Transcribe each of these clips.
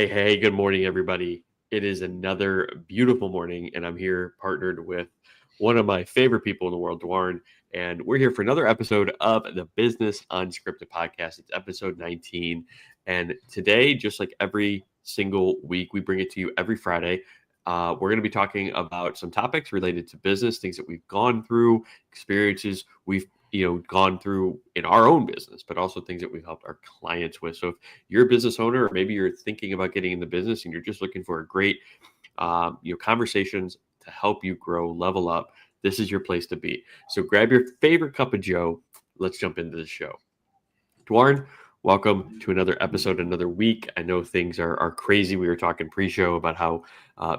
Hey, good morning, everybody. It is another beautiful morning, and I'm here partnered with one of my favorite people in the world, Dwarn, and we're here for another episode of the Business Unscripted podcast. It's episode 19, and today, just like every single week, we bring it to you every Friday. We're going to be talking about some topics related to business, things that we've gone through, experiences we've gone through in our own business, but also things that we've helped our clients with. So if you're a business owner, or maybe you're thinking about getting in the business and you're just looking for a great conversations to help you grow, level up, this is your place to be. So grab your favorite cup of joe. Let's jump into the show. Dwarn, welcome to another episode, another week. I know things are crazy. We were talking pre-show about how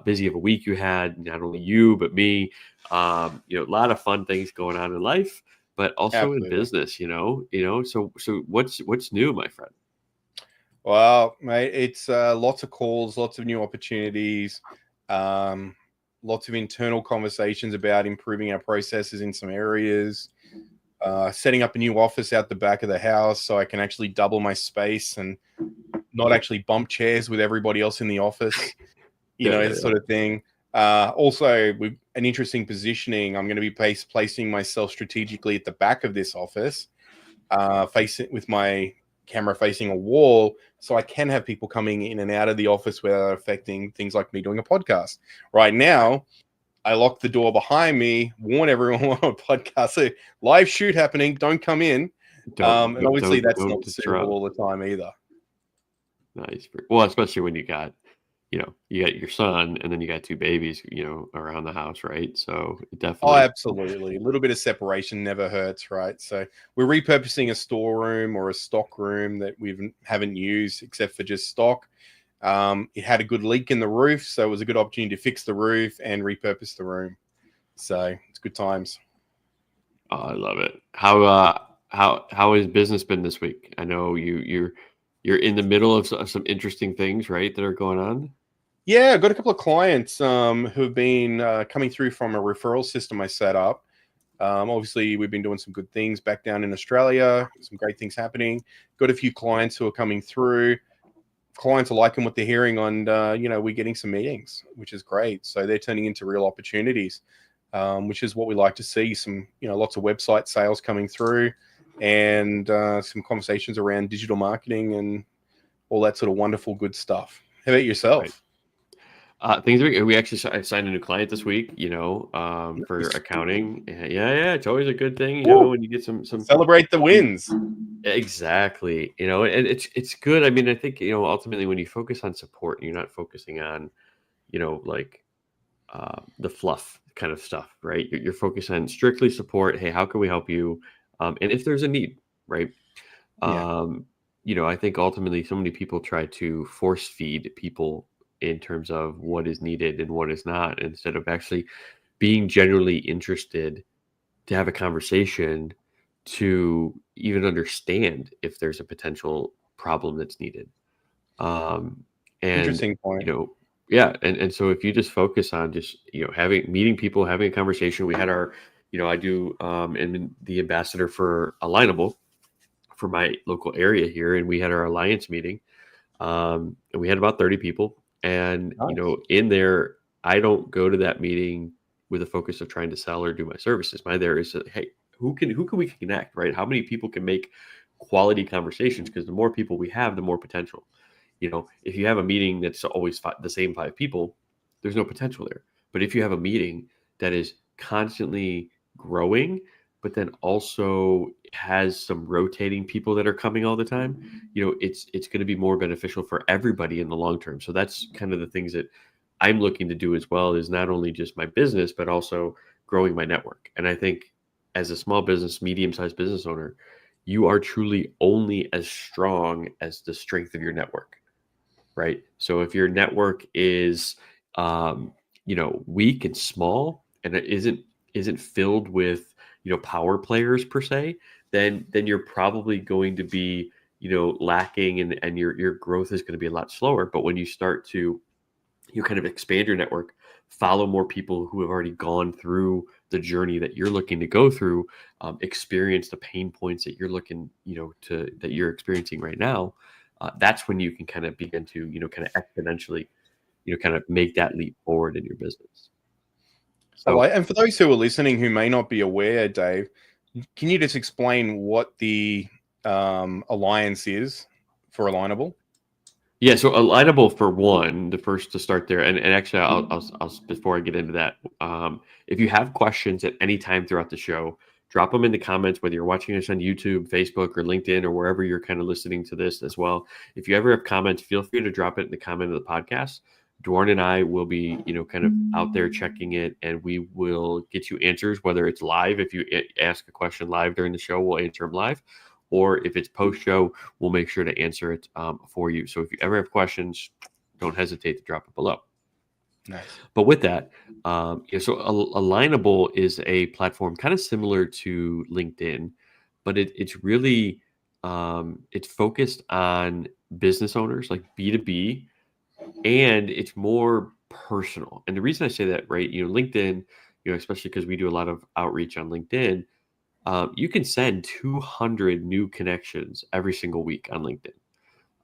busy of a week you had, not only you, but me. A lot of fun things going on in life, but also in business, so what's new, my friend? Well, mate, it's lots of calls, lots of new opportunities, lots of internal conversations about improving our processes in some areas, setting up a new office out the back of the house so I can actually double my space and not actually bump chairs with everybody else in the office, that sort of thing. Also, with an interesting positioning, I'm going to be placing myself strategically at the back of this office, facing with my camera facing a wall, so I can have people coming in and out of the office without affecting things like me doing a podcast. Right now, I lock the door behind me, warn everyone on a podcast, say, live shoot happening, don't come in. And obviously that's not suitable all the time either. Nice. Well, especially when you got your son and then you got two babies, around the house, right? So definitely. Oh, absolutely. A little bit of separation never hurts, right? So we're repurposing a storeroom or a stock room that we haven't used except for just stock. It had a good leak in the roof, so it was a good opportunity to fix the roof and repurpose the room. So it's good times. Oh, I love it. How has business been this week? I know you're in the middle of some interesting things, right, that are going on. Yeah, I've got a couple of clients who've been coming through from a referral system I set up. Obviously, we've been doing some good things back down in Australia, some great things happening. Got a few clients who are coming through. Clients are liking what they're hearing on, we're getting some meetings, which is great. So they're turning into real opportunities, which is what we like to see. Some, lots of website sales coming through and some conversations around digital marketing and all that sort of wonderful, good stuff. How about yourself? Right. We actually signed a new client this week, for accounting. Yeah, it's always a good thing, when you get some celebrate the wins. Exactly, and it's good. I mean, I think ultimately when you focus on support, you're not focusing on, like the fluff kind of stuff, right? You're focused on strictly support. Hey, how can we help you? And if there's a need, right? Yeah. I think ultimately so many people try to force feed people in terms of what is needed and what is not, instead of actually being genuinely interested to have a conversation to even understand if there's a potential problem that's needed. And Interesting point. yeah, and so if you just focus on just meeting people, having a conversation. We had our I do am the ambassador for Alignable for my local area here, and we had our alliance meeting, and we had about 30 people. And Nice. In there, I don't go to that meeting with a focus of trying to sell or do my services. My there is, hey, who can we connect, right? How many people can make quality conversations? Because the more people we have, the more potential. If you have a meeting that's always the same 5 people, there's no potential there. But if you have a meeting that is constantly growing, but then also has some rotating people that are coming all the time, it's going to be more beneficial for everybody in the long term. So that's kind of the things that I'm looking to do as well, is not only just my business, but also growing my network. And I think as a small business, medium-sized business owner, you are truly only as strong as the strength of your network, right? So if your network is, weak and small, and it isn't filled with power players per se, then you're probably going to be lacking, and your growth is going to be a lot slower. But when you start to kind of expand your network, follow more people who have already gone through the journey that you're looking to go through, experience the pain points that you're looking that you're experiencing right now, that's when you can kind of begin to, kind of exponentially, kind of make that leap forward in your business. So, And for those who are listening who may not be aware, Dave, can you just explain what the alliance is for Alignable? yeah, so Alignable, for one, the first to start there, and actually, I'll before I get into that, if you have questions at any time throughout the show, drop them in the comments, whether you're watching us on YouTube, Facebook, or LinkedIn, or wherever you're kind of listening to this as well. If you ever have comments, feel free to drop it in the comment of the podcast. Dwarn and I will be, kind of out there checking it, and we will get you answers, whether it's live. If you ask a question live during the show, we'll answer them live. Or if it's post-show, we'll make sure to answer it for you. So if you ever have questions, don't hesitate to drop it below. Nice. But with that, so Alignable is a platform kind of similar to LinkedIn, but it's really it's focused on business owners, like B2B, and it's more personal. And the reason I say that, right, LinkedIn, especially because we do a lot of outreach on LinkedIn, you can send 200 new connections every single week on LinkedIn.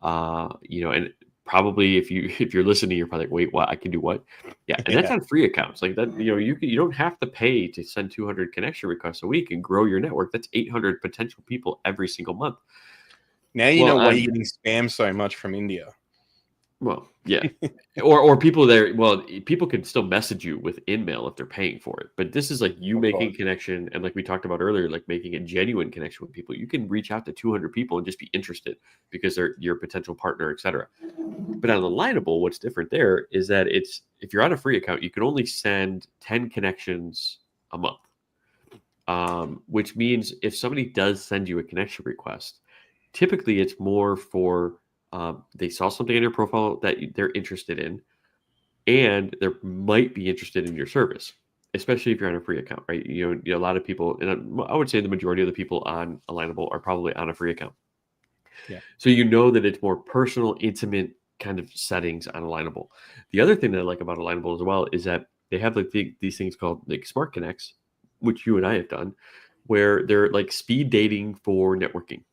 And probably if you're listening, you're probably like, wait, what? I can do what? Yeah, and that's on free accounts. Like that, you don't have to pay to send 200 connection requests a week and grow your network. That's 800 potential people every single month. Now you know why you're getting spammed so much from India. Well, yeah, or people there. Well, people can still message you with InMail if they're paying for it. But this is like you making connection, and like we talked about earlier, like making a genuine connection with people. You can reach out to 200 people and just be interested because they're your potential partner, etc. But on Alignable, what's different there is that if you're on a free account, you can only send 10 connections a month, which means if somebody does send you a connection request, typically it's more for they saw something in your profile that they're interested in, and they might be interested in your service, especially if you're on a free account, right? A lot of people, and I would say the majority of the people on Alignable are probably on a free account. Yeah. So that it's more personal, intimate kind of settings on Alignable. The other thing that I like about Alignable as well is that they have like these things called like Smart Connects, which you and I have done, where they're like speed dating for networking.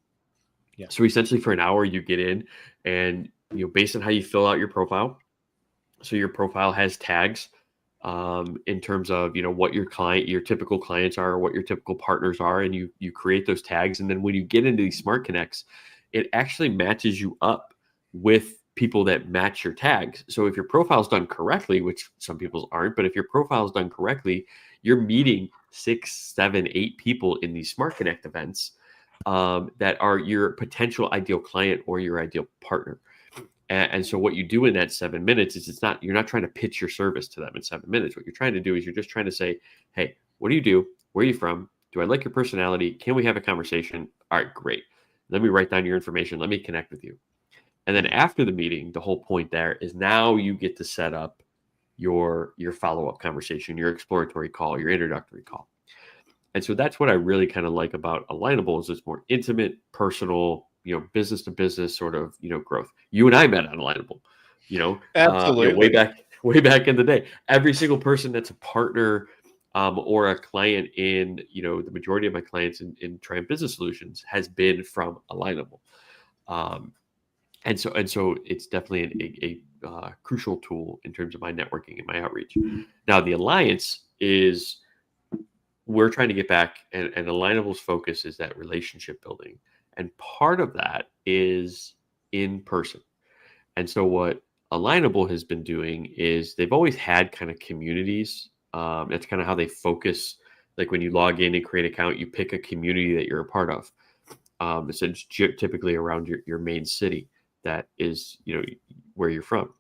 Yeah. So essentially for an hour you get in and based on how you fill out your profile. So your profile has tags in terms of what your typical clients are, what your typical partners are, and you create those tags. And then when you get into these Smart Connects, it actually matches you up with people that match your tags. So if your profile's done correctly, which some people's aren't, but if your profile's done correctly, you're meeting 6, 7, 8 people in these Smart Connect events that are your potential ideal client or your ideal partner. And so what you do in that 7 minutes is you're not trying to pitch your service to them in 7 minutes. What you're trying to do is you're just trying to say, hey, what do you do? Where are you from? Do I like your personality? Can we have a conversation? All right, great. Let me write down your information. Let me connect with you. And then after the meeting, the whole point there is now you get to set up your follow-up conversation, your exploratory call, your introductory call. And so that's what I really kind of like about Alignable is it's more intimate, personal, business to business sort of, growth. You and I met on Alignable, Absolutely. way back in the day. Every single person that's a partner or a client in, the majority of my clients in Triumph Business Solutions has been from Alignable. And so it's definitely a crucial tool in terms of my networking and my outreach. Now the Alliance is we're trying to get back, and Alignable's focus is that relationship building. And part of that is in person. And so what Alignable has been doing is they've always had kind of communities. That's kind of how they focus. Like when you log in and create an account, you pick a community that you're a part of. It's typically around your main city that is, where you're from.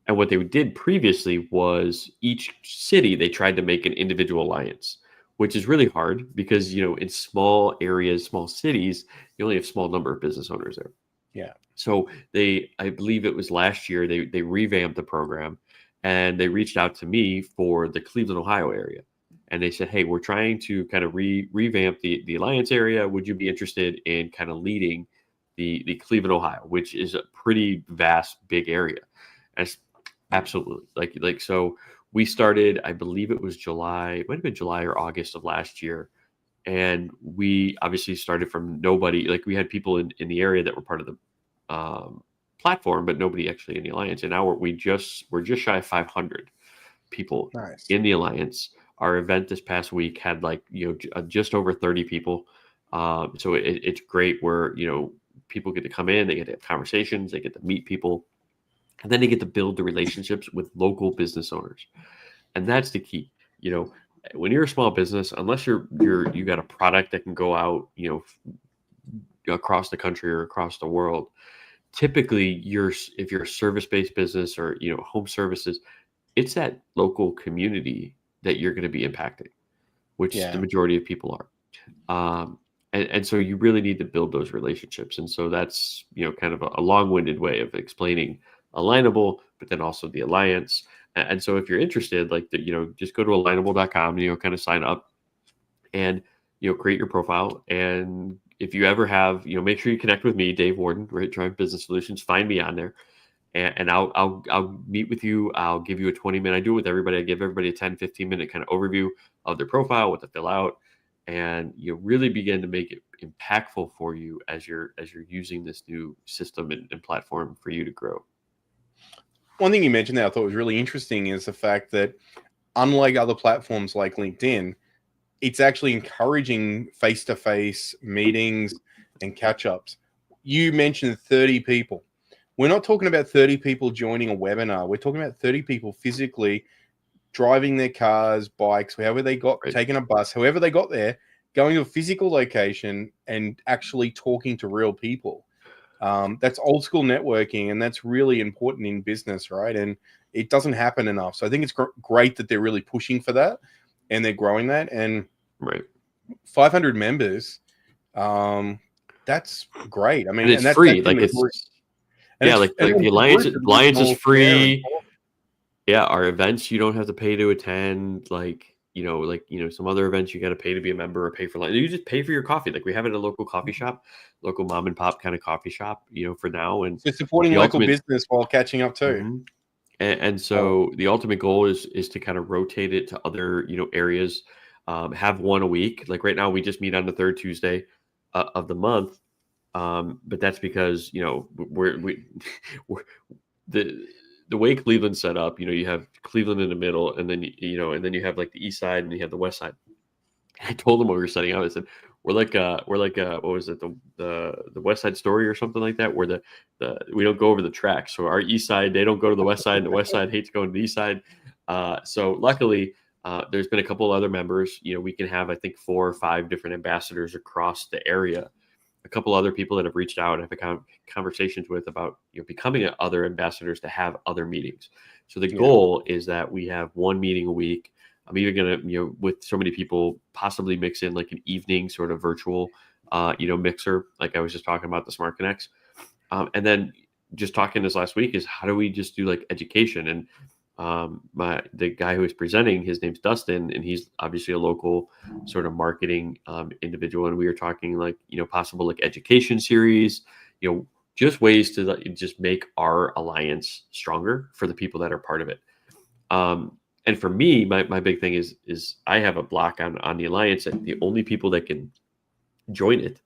And what they did previously was each city, they tried to make an individual alliance, which is really hard because, in small areas, small cities, you only have a small number of business owners there. Yeah. So I believe it was last year, they revamped the program and they reached out to me for the Cleveland, Ohio area. And they said, hey, we're trying to kind of revamp the alliance area. Would you be interested in kind of leading the Cleveland, Ohio, which is a pretty vast, big area? And it's absolutely like so we started, I believe it was July, it might have been July or August of last year. And we obviously started from nobody. Like we had people in the area that were part of platform, but nobody actually in the alliance. And now we're just shy of 500 people Nice. in the alliance. Our event this past week had just over 30 people. So it's great where people get to come in, they get to have conversations, they get to meet people, and then they get to build the relationships with local business owners. And that's the key. When you're a small business, unless you got a product that can go out across the country or across the world, typically if you're a service-based business or home services, it's that local community that you're going to be impacting, which the majority of people are. And so you really need to build those relationships. And so that's kind of a long-winded way of explaining Alignable, but then also the alliance. And so if you're interested, just go to alignable.com, kind of sign up and create your profile. And if you ever have, make sure you connect with me, Dave Warden, right? Drive Business Solutions. Find me on there, and I'll meet with you. I'll give you a 20-minute. I do it with everybody. I give everybody a 10-15-minute kind of overview of their profile, what to fill out, and you really begin to make it impactful for you as you're using this new system and platform for you to grow. One thing you mentioned that I thought was really interesting is the fact that, unlike other platforms like LinkedIn, it's actually encouraging face-to-face meetings and catch-ups. You mentioned 30 people. We're not talking about 30 people joining a webinar. We're talking about 30 people physically driving their cars, bikes, however they got, taking a bus, however they got there, going to a physical location and actually talking to real people. That's old school networking, and that's really important in business, right? And it doesn't happen enough. So I think it's great that they're really pushing for that and they're growing that. And 500 members, that's great. I mean, and it's that's free. The alliance is free. Yeah, our events you don't have to pay to attend. Some other events you got to pay to be a member or pay for lunch. You just pay for your coffee. Like we have it at a local coffee shop, local mom and pop kind of coffee shop. For now, and so supporting local business while catching up too. Mm-hmm. And so the ultimate goal is to kind of rotate it to other areas. Have one a week. Like right now, we just meet on the third Tuesday of the month. But that's because we're the way Cleveland's set up. You have Cleveland in the middle, and then you have like the east side and you have the west side. I told them what we were setting out. I said we're like what was it, the West Side Story or something like that, where the we don't go over the tracks. So our east side, they don't go to the west side, and the west side hates going to the east side. So luckily, there's been a couple other members. We can have, I think, 4 or 5 different ambassadors across the area. A couple other people that have reached out and have conversations with about becoming other ambassadors to have other meetings. So the goal is that we have one meeting a week. I'm even gonna with so many people possibly mix in like an evening sort of virtual mixer, like I was just talking about the Smart Connects, and then just talking this last week is how do we just do like education. And the guy who is presenting, his name's Dustin, and he's obviously a local sort of marketing individual. And we were talking like, possible like education series, just ways to just make our alliance stronger for the people that are part of it. And for me, my big thing is I have a block on the alliance that the only people that can join it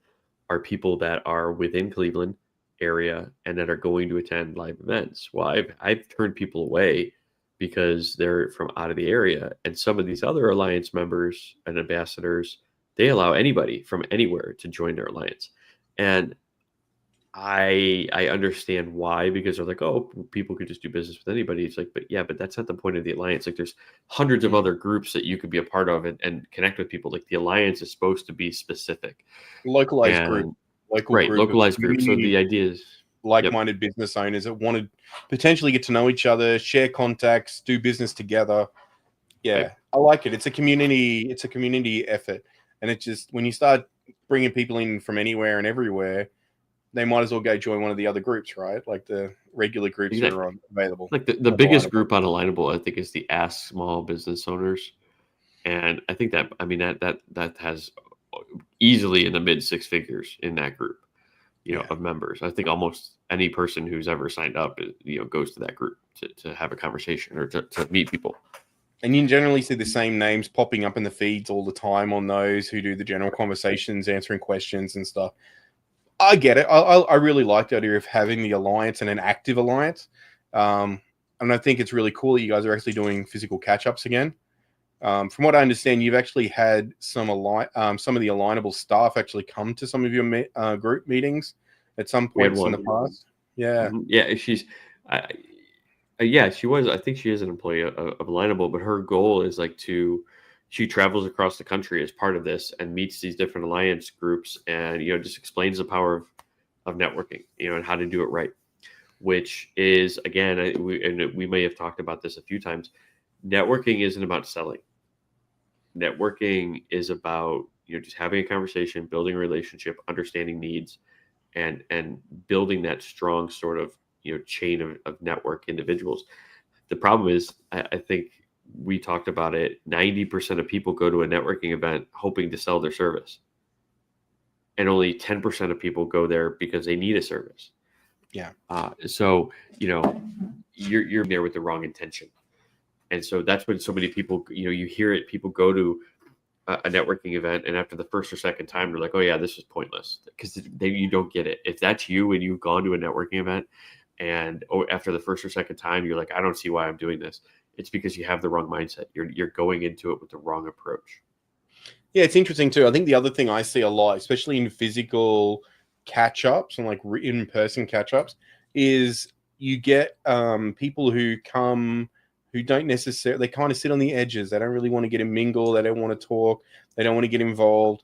are people that are within Cleveland area and that are going to attend live events. Well, I've turned people away because they're from out of the area. And some of these other alliance members and ambassadors, they allow anybody from anywhere to join their alliance. And I understand why, because they're like, oh, people could just do business with anybody. It's like, but that's not the point of the alliance. Like there's hundreds of other groups that you could be a part of and connect with people. Like the alliance is supposed to be specific. Localized group. Localized group. So the idea is like-minded business owners that want to potentially get to know each other, share contacts, do business together. Yeah, I like it. It's a community effort. And it's just, when you start bringing people in from anywhere and everywhere, they might as well go join one of the other groups, right? Like the regular groups that are available. Like the biggest group on Alignable, I think, is the Ask Small Business Owners. And I think that has easily in the mid 6 figures in that group. Of members. I think almost any person who's ever signed up, goes to that group to have a conversation or to meet people. And you generally see the same names popping up in the feeds all the time on those who do the general conversations, answering questions and stuff. I get it. I really like the idea of having the alliance and an active alliance. And I think it's really cool that you guys are actually doing physical catch-ups again. From what I understand, you've actually had some of the Alignable staff actually come to some of your group meetings at some We had points in one. the past. Yeah. Yeah, I, yeah, she was. I think she is an employee of Alignable, but her goal is like she travels across the country as part of this and meets these different alliance groups, and just explains the power of networking, and how to do it right. Which is again, we may have talked about this a few times. Networking isn't about selling. Networking is about just having a conversation, building a relationship, understanding needs, and building that strong sort of chain of network individuals. The problem is, I think we talked about it. 90% of people go to a networking event hoping to sell their service, and only 10% of people go there because they need a service. Yeah. So you're there with the wrong intention, and so that's when so many people you hear it. People go to a networking event, and after the first or second time, they're like, "Oh yeah, this is pointless," because you don't get it. If that's you and you've gone to a networking event, and after the first or second time, you're like, "I don't see why I'm doing this." It's because you have the wrong mindset. You're going into it with the wrong approach. Yeah, it's interesting too. I think the other thing I see a lot, especially in physical catch-ups and like in-person catch-ups, is you get people who come who don't necessarily, they kind of sit on the edges. They don't really want to get in mingle. They don't want to talk. They don't want to get involved.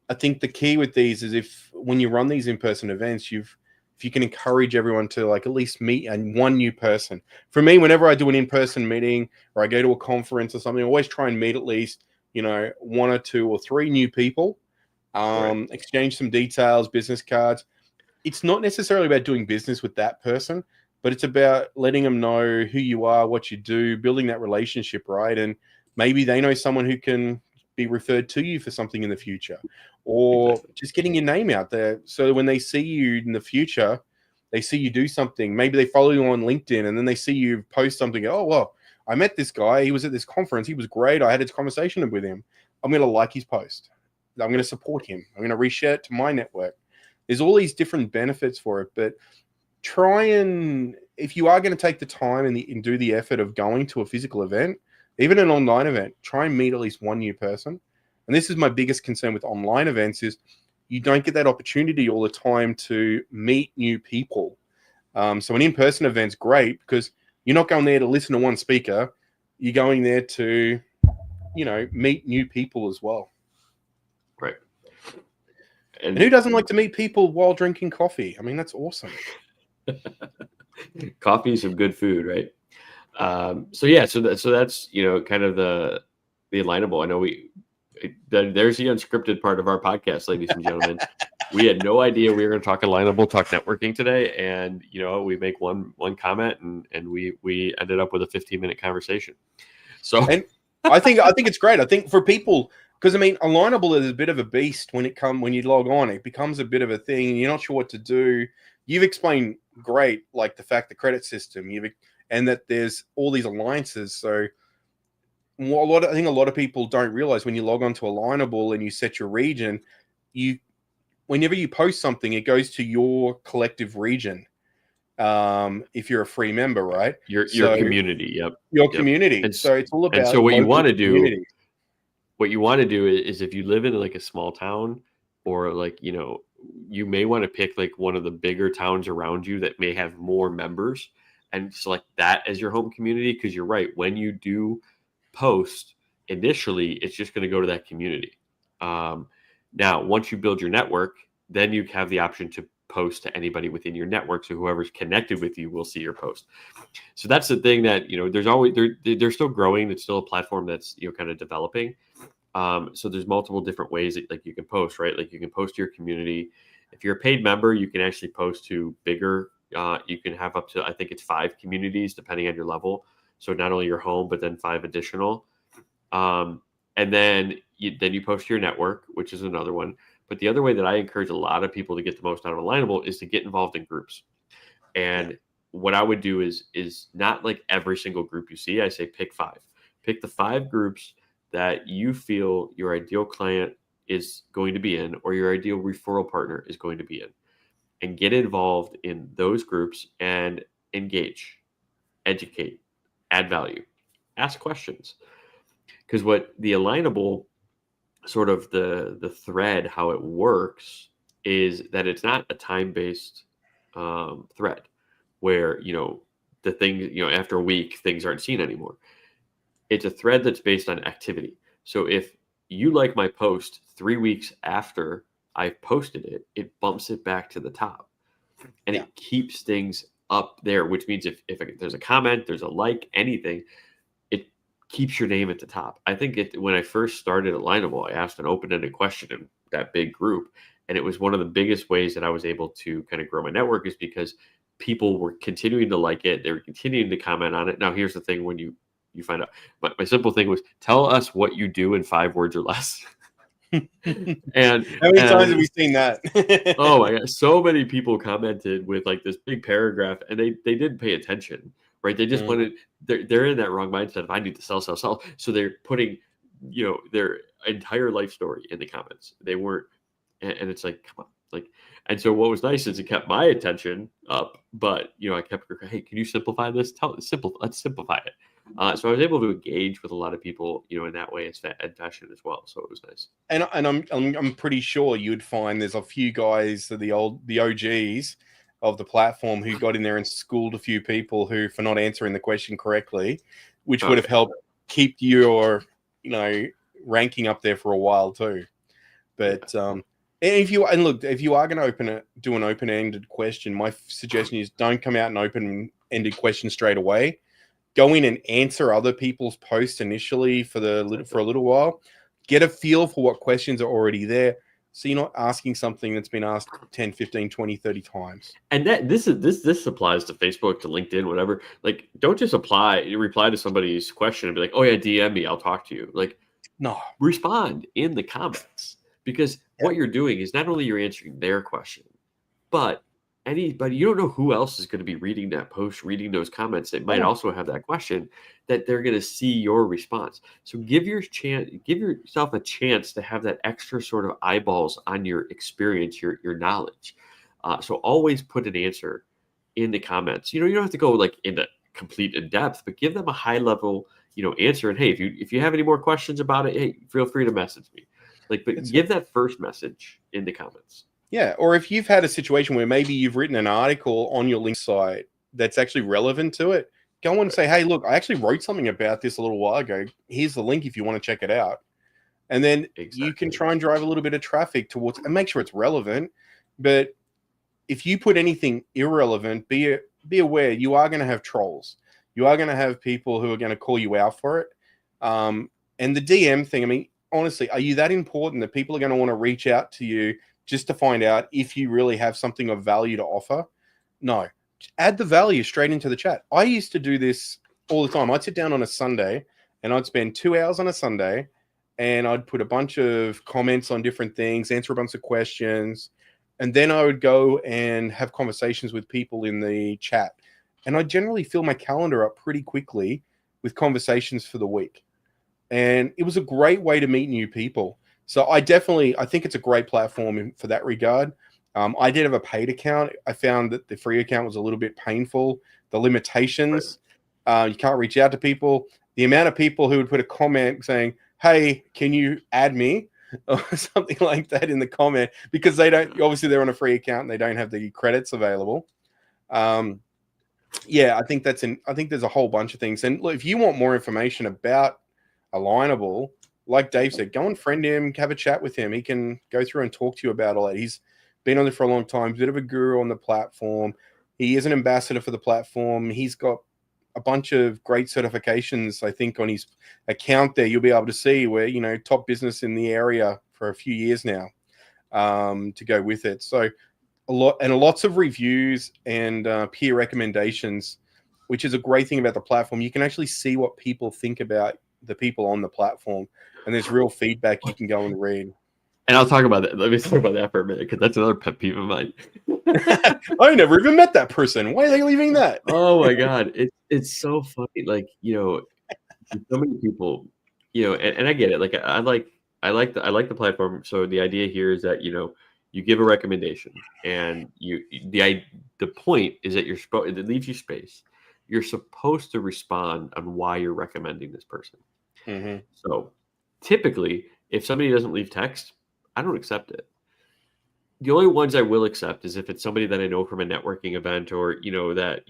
I think the key with these is if when you run these in-person events, if you can encourage everyone to like at least meet one new person. For me, whenever I do an in-person meeting or I go to a conference or something, I always try and meet at least one or two or three new people. Right. Exchange some details, business cards. It's not necessarily about doing business with that person, but it's about letting them know who you are, what you do, building that relationship, right? And maybe they know someone who can be referred to you for something in the future, or Exactly. just getting your name out there. So when they see you in the future, they see you do something. Maybe they follow you on LinkedIn and then they see you post something. Oh, well, I met this guy. He was at this conference. He was great. I had a conversation with him. I'm going to like his post. I'm going to support him. I'm going to reshare it to my network. There's all these different benefits for it, but try and if you are going to take the time and do the effort of going to a physical event, even an online event, try and meet at least one new person. And this is my biggest concern with online events is you don't get that opportunity all the time to meet new people. So an in-person event's great because you're not going there to listen to one speaker. You're going there to, meet new people as well. Right. And who doesn't like to meet people while drinking coffee? I mean, that's awesome. Coffee is some good food, right? So yeah, so that's kind of the alignable. I know there's the unscripted part of our podcast, ladies and gentlemen. We had no idea we were going to talk alignable, talk networking today, and we make one comment, and we ended up with a 15-minute conversation. So, and I think it's great. I think for people, because I mean, Alignable is a bit of a beast when you log on. It becomes a bit of a thing, and you're not sure what to do. You've explained great, like the credit system. And that there's all these alliances. So I think a lot of people don't realize when you log on to Alignable and you set your region, whenever you post something, it goes to your collective region. If you're a free member, right? your community, yep, Your yep. community. So it's all And so about what you want to do, communities. is if you live in like a small town, or like you may want to pick like one of the bigger towns around you that may have more members, and select that as your home community, because you're right, when you do post initially, it's just going to go to that community. Now once you build your network, then you have the option to post to anybody within your network, so whoever's connected with you will see your post. So that's the thing, that there's always they're still growing. It's still a platform that's kind of developing. So there's multiple different ways that like you can post, right? Like you can post to your community. If you're a paid member, you can actually post to bigger. You can have up to, I think it's 5 communities depending on your level. So not only your home, but then 5 additional. And then you post to your network, which is another one. But the other way that I encourage a lot of people to get the most out of Alignable is to get involved in groups. And what I would do is not like every single group you see. I say pick 5. Pick the 5 groups that you feel your ideal client is going to be in, or your ideal referral partner is going to be in. and get involved in those groups and engage, educate, add value, ask questions. Because what the Alignable sort of the thread, how it works, is that it's not a time based thread where the thing after a week things aren't seen anymore. It's a thread that's based on activity. So if you like my post 3 weeks after I've posted it, it bumps it back to the top, and it keeps things up there. Which means if there's a comment, there's a like, anything, it keeps your name at the top. I think when I first started Alignable, I asked an open-ended question in that big group, and it was one of the biggest ways that I was able to kind of grow my network, is because people were continuing to like it. They were continuing to comment on it. Now, here's the thing: when you find out, my simple thing was, tell us what you do in 5 words or less. And how many times have we seen that? Oh my god, so many people commented with like this big paragraph, and they didn't pay attention, right? They just wanted, they're in that wrong mindset of, I need to sell, so they're putting their entire life story in the comments. They weren't, and it's like, come on, like. And so what was nice is it kept my attention up, but I kept, hey, can you simplify this? Let's simplify it. So I was able to engage with a lot of people, in that way, and fashion as well. So it was nice. And I'm pretty sure you'd find there's a few guys, the OGs of the platform, who got in there and schooled a few people who for not answering the question correctly, which would have helped keep your ranking up there for a while too. But if you are going to do an open-ended question, my suggestion is don't come out an open-ended question straight away. Go in and answer other people's posts initially for a little while. Get a feel for what questions are already there, so you're not asking something that's been asked 10, 15, 20, 30 times. And this applies to Facebook, to LinkedIn, whatever. Like, don't just reply to somebody's question and be like, oh yeah, DM me, I'll talk to you. Like, no, respond in the comments, because what you're doing is not only you're answering their question, but anybody, you don't know who else is going to be reading that post, reading those comments, that might also have that question, that they're going to see your response. So give yourself a chance to have that extra sort of eyeballs on your experience, your knowledge. So always put an answer in the comments. You don't have to go like into complete in depth, but give them a high level answer. And hey, if you have any more questions about it, hey, feel free to message me. But give that first message in the comments. Yeah, or if you've had a situation where maybe you've written an article on your link site that's actually relevant to it, go and say, hey, look, I actually wrote something about this a little while ago. Here's the link if you want to check it out. And then you can try and drive a little bit of traffic towards, and make sure it's relevant. But if you put anything irrelevant, be aware you are going to have trolls. You are going to have people who are going to call you out for it. And the DM thing, I mean, honestly, are you that important that people are going to want to reach out to you just to find out if you really have something of value to offer? No. Add the value straight into the chat. I used to do this all the time. I'd sit down on a Sunday and I'd spend 2 hours on a Sunday and I'd put a bunch of comments on different things, answer a bunch of questions, and then I would go and have conversations with people in the chat. And I generally fill my calendar up pretty quickly with conversations for the week. And it was a great way to meet new people. So I think it's a great platform for that regard. I did have a paid account. I found that the free account was a little bit painful. The limitations, you can't reach out to people. The amount of people who would put a comment saying, hey, can you add me? Or something like that in the comment, because obviously they're on a free account and they don't have the credits available. I think there's a whole bunch of things. And look, if you want more information about Alignable, like Dave said, go and friend him, have a chat with him. He can go through and talk to you about all that. He's been on it for a long time, bit of a guru on the platform. He is an ambassador for the platform. He's got a bunch of great certifications, I think, on his account there. You'll be able to see where, top business in the area for a few years now, to go with it. So lots of reviews and peer recommendations, which is a great thing about the platform. You can actually see what people think about the people on the platform, and there's real feedback you can go and read. And I'll talk about that. Let me talk about that for a minute, because that's another pet peeve of mine. I never even met that person. Why are they leaving that? Oh my god, it's so funny. Like, so many people, and I get it. Like, I like the platform. So the idea here is that you you give a recommendation, and the point is that it leaves you space. You're supposed to respond on why you're recommending this person. Mm-hmm. So typically, if somebody doesn't leave text, I don't accept it. The only ones I will accept is if it's somebody that I know from a networking event, or that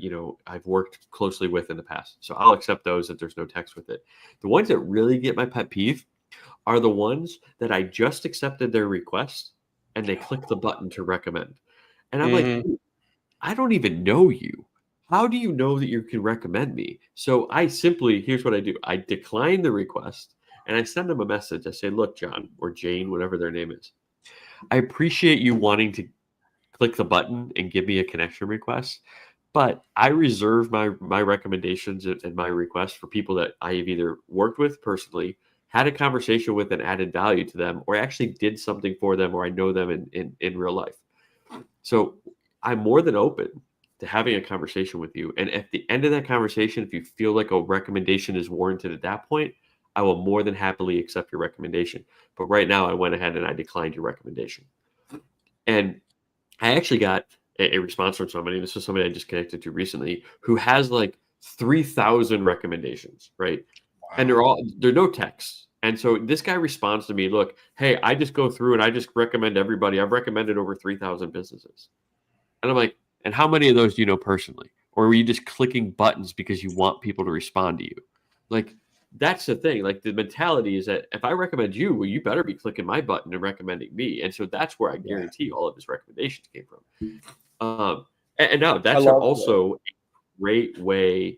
I've worked closely with in the past. So I'll accept those that there's no text with it. The ones that really get my pet peeve are the ones that I just accepted their request and they click the button to recommend. And I'm like, Mm-hmm. I don't even know you. How do you know that you can recommend me? So here's what I do. I decline the request and I send them a message. I say, look, John or Jane, whatever their name is, I appreciate you wanting to click the button and give me a connection request, but I reserve my recommendations and my requests for people that I have either worked with personally, had a conversation with and added value to them, or actually did something for them, or I know them in real life. So I'm more than open to having a conversation with you. And at the end of that conversation, if you feel like a recommendation is warranted at that point, I will more than happily accept your recommendation. But right now, I went ahead and I declined your recommendation. And I actually got a response from somebody. This is somebody I just connected to recently who has like 3,000 recommendations, right? And Wow. they're no texts. And so this guy responds to me, look, hey, I just go through and I just recommend everybody. I've recommended over 3,000 businesses. And I'm like, and how many of those do you know personally? Or were you just clicking buttons because you want people to respond to you? Like, that's the thing. Like, the mentality is that if I recommend you, well, you better be clicking my button and recommending me. And so that's where I Yeah. guarantee all of his recommendations came from. And now I that's love that. also a great way,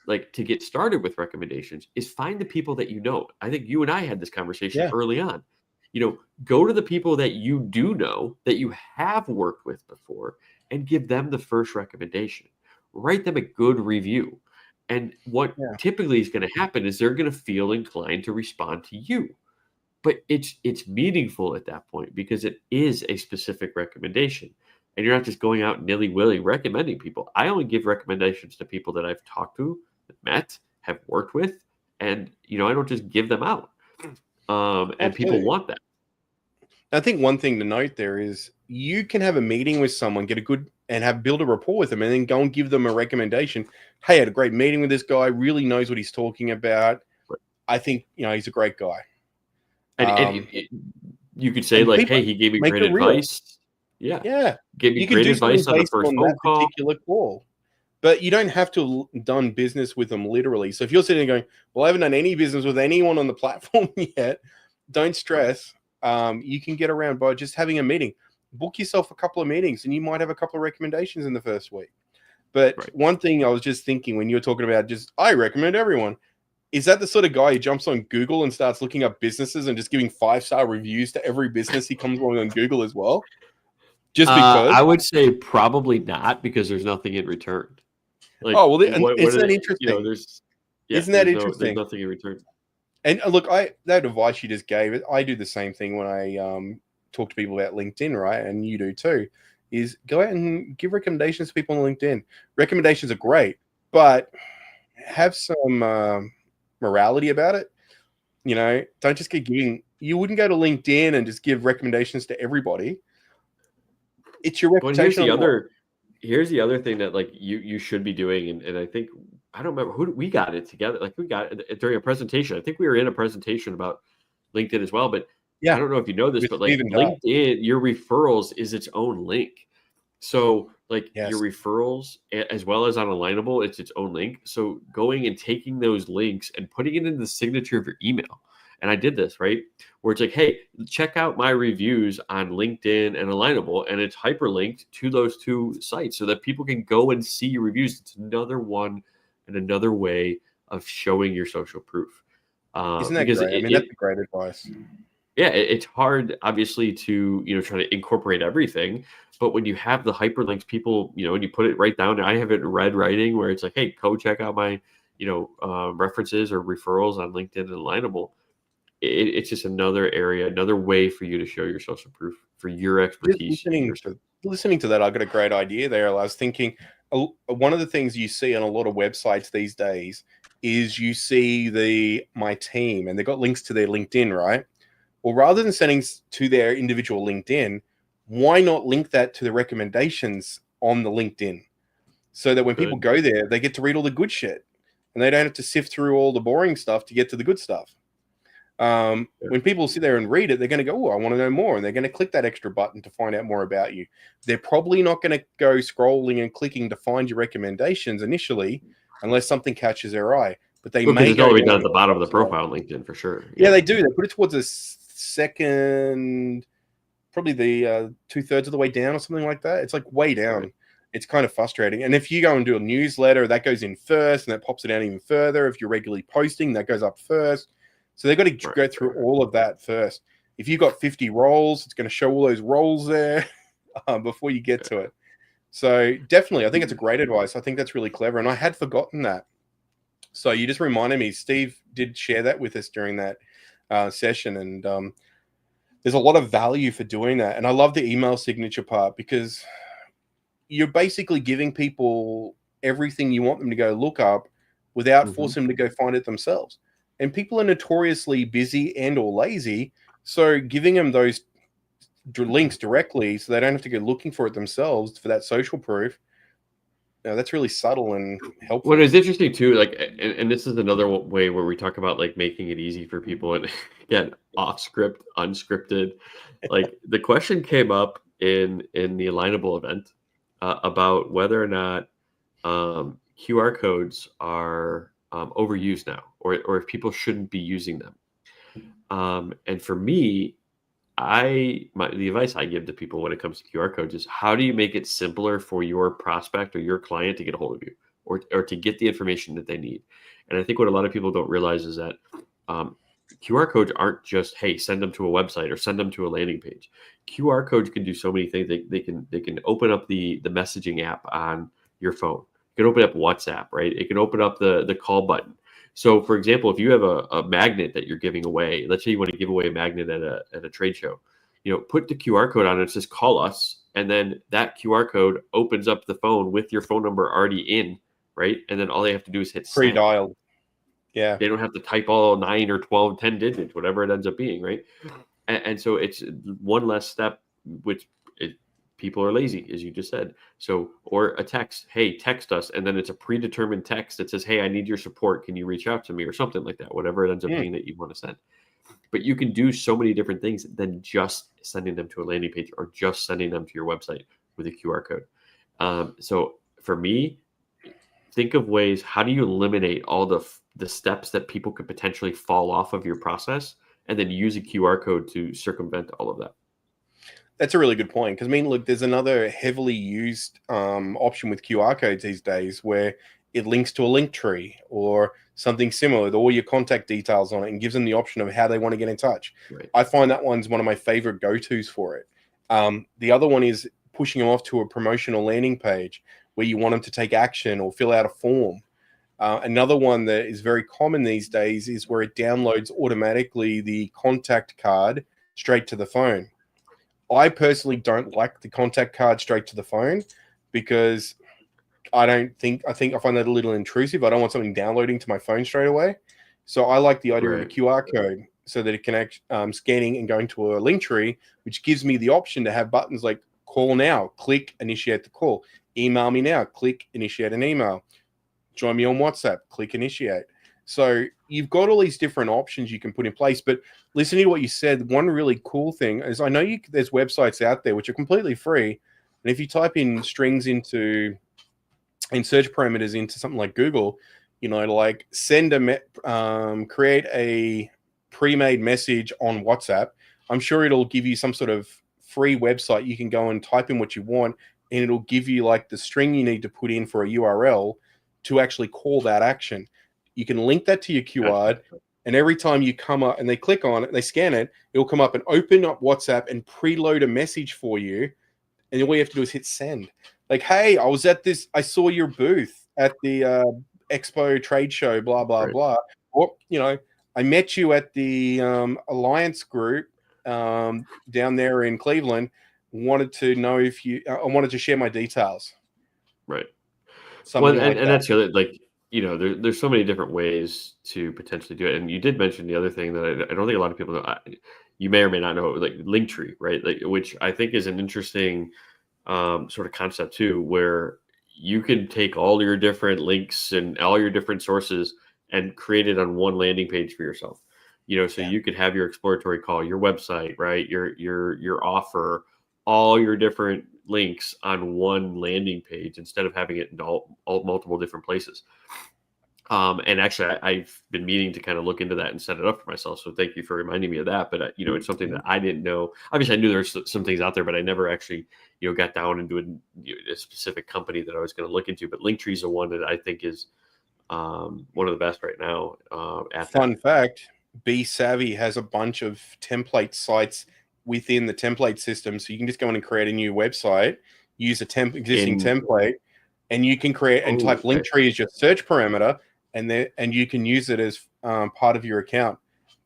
like, to get started with recommendations is find the people that you know. I think you and I had this conversation Yeah. early on. Go to the people that you do know, that you have worked with before, and give them the first recommendation. Write them a good review. And what Yeah. typically is going to happen is they're going to feel inclined to respond to you. But it's meaningful at that point because it is a specific recommendation. And you're not just going out nilly-willy recommending people. I only give recommendations to people that I've talked to, met, have worked with, and I don't just give them out. And people Absolutely. want that. I think one thing to note there is you can have a meeting with someone, get a good and have build a rapport with them, and then go and give them a recommendation. Hey, I had a great meeting with this guy. Really knows what he's talking about. I think he's a great guy. And you could say And like, people hey, he gave me make great it real. advice. Yeah, Yeah, gave me you can great do something advice on the based first on phone that call. particular call, but you don't have to done business with them literally. So if you're sitting there going, "Well, I haven't done any business with anyone on the platform yet," don't stress. You can get around by just having a meeting. Book yourself a couple of meetings, and you might have a couple of recommendations in the first week. But Right. one thing I was just thinking when you were talking about I recommend everyone. Is that the sort of guy who jumps on Google and starts looking up businesses and just giving 5-star reviews to every business he comes along on Google as well? Just because? I would say probably not because there's nothing in return. Like Oh, well, what isn't are that they, interesting? there's Isn't that there's interesting? nothing in return. And look, that advice you just gave, I do the same thing when I talk to people about LinkedIn, right? And you do too. Is go out and give recommendations to people on LinkedIn. Recommendations are great, but have some morality about it. Don't just keep giving. You wouldn't go to LinkedIn and just give recommendations to everybody. It's your Well, reputation on the line. here's the other thing that like you should be doing, and I think I don't remember we got it together. Like we got it during a presentation. I think we were in a presentation about LinkedIn as well, but I Yeah, don't know if you know this, with but like Stephen Dye. LinkedIn, your referrals is its own link. So like your Yes. referrals, as well as on Alignable, it's its own link. So going and taking those links and putting it in the signature of your email. And I did this, right? Where it's like, hey, check out my reviews on LinkedIn and Alignable, and it's hyperlinked to those two sites so that people can go and see your reviews. It's another one and another way of showing your social proof. Isn't that Because great? I mean, that's a great advice. yeah, it's hard, obviously, to try to incorporate everything. But when you have the hyperlinks, people, and you put it right down. I have it in red writing where it's like, hey, go check out my, references or referrals on LinkedIn and Alignable. It's just another area, another way for you to show your social proof for your Just expertise in your. listening to that, I got a great idea there. I was thinking one of the things you see on a lot of websites these days is you see my team and they've got links to their LinkedIn, right? Well, rather than sending to their individual LinkedIn, why not link that to the recommendations on the LinkedIn so that when people go there, they get to read all the good shit and they don't have to sift through all the boring stuff to get to the good stuff. When people sit there and read it, they're going to go, oh, I want to know more. And they're going to click that extra button to find out more about you. They're probably not going to go scrolling and clicking to find your recommendations initially, unless something catches their eye. But they may it's go all the way down down at the bottom of the profile on LinkedIn for sure. Yeah, they do. They put it towards the second, probably the 2/3 of the way down or something like that. It's like way down. Right. It's kind of frustrating. And if you go and do a newsletter, that goes in first and that pops it down even further. If you're regularly posting, that goes up first. So they've got to go through all of that first. If you've got 50 roles, it's going to show all those roles there before you get to it. So definitely, I think it's a great advice. I think that's really clever. And I had forgotten that. So you just reminded me. Steve did share that with us during that session. And there's a lot of value for doing that. And I love the email signature part because you're basically giving people everything you want them to go look up without forcing them to go find it themselves. And people are notoriously busy and or lazy. So giving them those links directly so they don't have to go looking for it themselves for that social proof, that's really subtle and helpful. What is interesting too, like, and this is another way where we talk about like making it easy for people and again, off script, unscripted. Like the question came up in the Alignable event about whether or not QR codes are overused now, or if people shouldn't be using them. And for me, the advice I give to people when it comes to QR codes is how do you make it simpler for your prospect or your client to get a hold of you or to get the information that they need? And I think what a lot of people don't realize is that QR codes aren't just, hey, send them to a website or send them to a landing page. QR codes can do so many things. They can open up the messaging app on your phone. It can open up WhatsApp, right? It can open up the call button. So, for example, if you have a magnet that you're giving away, let's say you want to give away a magnet at a trade show, put the QR code on it. It says call us, and then that QR code opens up the phone with your phone number already in, right? And then all they have to do is hit send. Pre-dialed. Yeah. They don't have to type all 9 or 12, 10 digits, whatever it ends up being, right? And so it's one less step, which people are lazy, as you just said. So, or a text, hey, text us. And then it's a predetermined text that says, hey, I need your support. Can you reach out to me or something like that, whatever it ends up being that you want to send. But you can do so many different things than just sending them to a landing page or just sending them to your website with a QR code. So for me, think of ways, how do you eliminate all the steps that people could potentially fall off of your process and then use a QR code to circumvent all of that? That's a really good point because, I mean, look, there's another heavily used option with QR codes these days where it links to a link tree or something similar with all your contact details on it and gives them the option of how they want to get in touch. Right. I find that one's one of my favorite go-tos for it. The other one is pushing them off to a promotional landing page where you want them to take action or fill out a form. Another one that is very common these days is where it downloads automatically the contact card straight to the phone. I personally don't like the contact card straight to the phone because I think I find that a little intrusive. I don't want something downloading to my phone straight away. So I like the idea of a QR code so that it can scanning and going to a link tree, which gives me the option to have buttons like call now, click, initiate the call, email me now, click, initiate an email, join me on WhatsApp, click, initiate. So you've got all these different options you can put in place. But listening to what you said, one really cool thing is I know there's websites out there which are completely free. And if you type in strings in search parameters into something like Google, like create a pre-made message on WhatsApp, I'm sure it'll give you some sort of free website. You can go and type in what you want and it'll give you like the string you need to put in for a URL to actually call that action. You can link that to your QR, and every time you come up and they click on it, they scan it, it'll come up and open up WhatsApp and preload a message for you. And all you have to do is hit send. Like, hey, I saw your booth at the Expo trade show, blah, blah, blah. Or, I met you at the Alliance group down there in Cleveland. Wanted to know if I wanted to share my details. Right. Something like that. And that's the other, like, there's so many different ways to potentially do it. And you did mention the other thing that I don't think a lot of people know. you may or may not know, like Linktree, right? Like, which I think is an interesting sort of concept too, where you can take all your different links and all your different sources and create it on one landing page for yourself. So Yeah. you could have your exploratory call, your website, right? Your offer, all your different links on one landing page instead of having it in all multiple different places. And actually, I've been meaning to kind of look into that and set it up for myself. So thank you for reminding me of that. But it's something that I didn't know. Obviously, I knew there's some things out there, but I never actually, got down into a specific company that I was going to look into. But Linktree is the one that I think is one of the best right now at that. Fun fact: Be Savvy has a bunch of template sites within the template system, so you can just go in and create a new website, use a existing template, and you can create and type Okay. Linktree as your search parameter, and you can use it as part of your account.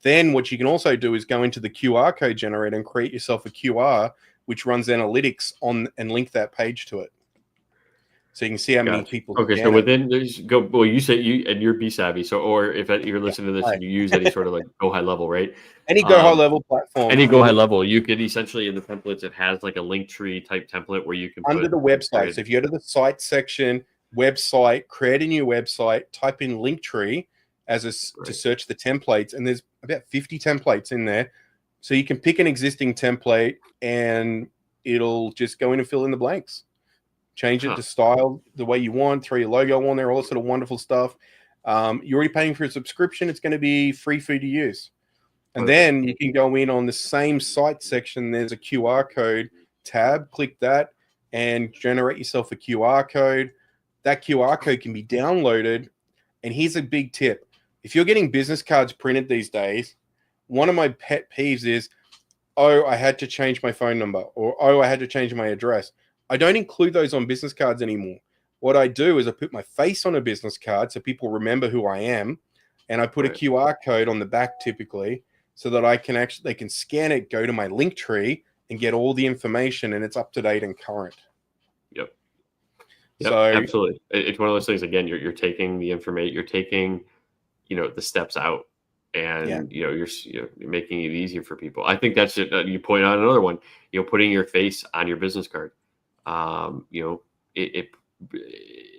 Then what you can also do is go into the QR code generator and create yourself a QR, which runs analytics on and link that page to it. So you can see how many people Okay, so scan it. within there's go well, you say you're Be Savvy, so or if you're listening to this Right. and you use any sort of like Go High Level, right? Any Go High Level platform Any Go under High the Level, you could essentially in the templates it has like a Linktree type template where you can under put the website. create- So if you go to the site section, website, create a new website, type in Linktree as to right. search the templates, and there's about 50 templates in there. So you can pick an existing template and it'll just go in and fill in the blanks. Change it to style the way you want, throw your logo on there, all that sort of wonderful stuff. You're already paying for a subscription. It's going to be free for you to use. And then you can go in on the same site section. There's a QR code tab. Click that and generate yourself a QR code. That QR code can be downloaded. And here's a big tip. If you're getting business cards printed these days, one of my pet peeves is, oh, I had to change my phone number, or oh, I had to change my address. I don't include those on business cards anymore. What I do is I put my face on a business card so people remember who I am, and I put a QR code on the back typically so that they can scan it, go to my Linktree, and get all the information, and it's up to date and current. Yep, So absolutely. It's one of those things. Again, you're taking the information, you're taking the steps out, and you're making it easier for people. I think that's it. You point out another one. Putting your face on your business card. It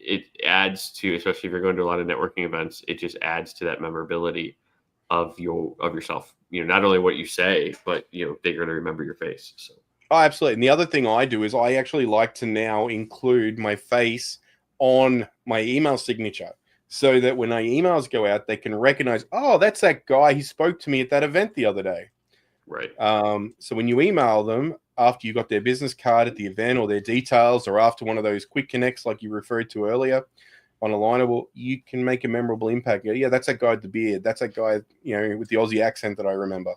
it adds to, especially if you're going to a lot of networking events, it just adds to that memorability of yourself. Not only what you say, but they're going to remember your face. So. Oh, absolutely. And the other thing I do is I actually like to now include my face on my email signature so that when my emails go out, they can recognize, oh, that's that guy who spoke to me at that event the other day. Right. So when you email them after you got their business card at the event or their details, or after one of those quick connects like you referred to earlier on Alignable, you can make a memorable impact. Yeah, that's that guy with the beard. That's that guy, with the Aussie accent that I remember.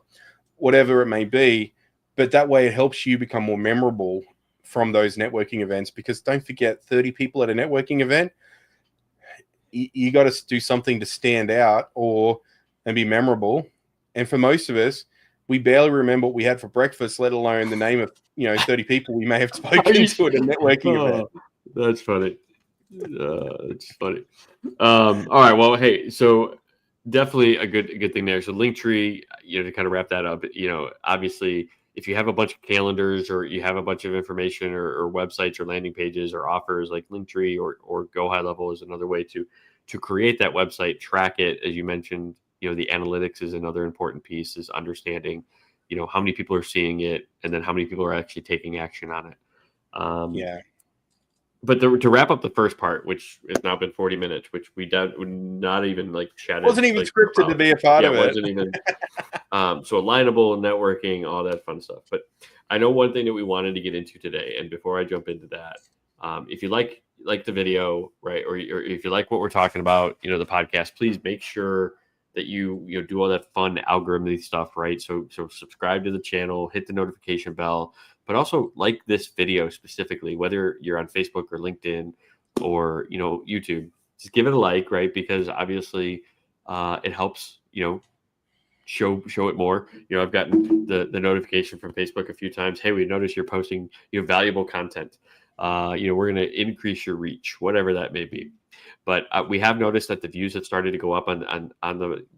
Whatever it may be. But that way it helps you become more memorable from those networking events, because don't forget, 30 people at a networking event, you got to do something to stand out and be memorable. And for most of us, we barely remember what we had for breakfast, let alone the name of 30 people we may have spoken to at a networking event. That's funny. It's funny. All right. Well, hey, so definitely a good thing there. So Linktree, to kind of wrap that up, obviously, if you have a bunch of calendars or you have a bunch of information or websites or landing pages or offers, like Linktree or Go High Level is another way to create that website, track it. As you mentioned, the analytics is another important piece, is understanding, how many people are seeing it and then how many people are actually taking action on it. But to wrap up the first part, which has now been 40 minutes, which we would not even chatted. Wasn't even scripted about. To be a part of it. Wasn't even. So Alignable, networking, all that fun stuff. But I know one thing that we wanted to get into today, and before I jump into that, if you like the video, right, or if you like what we're talking about, the podcast, please make sure that you do all that fun algorithmic stuff, right? So subscribe to the channel, hit the notification bell. But also like this video specifically, whether you're on Facebook or LinkedIn or, YouTube, just give it a like, right? Because obviously it helps, show it more. I've gotten the notification from Facebook a few times. Hey, we noticed you're posting, valuable content. We're going to increase your reach, whatever that may be. But we have noticed that the views have started to go up on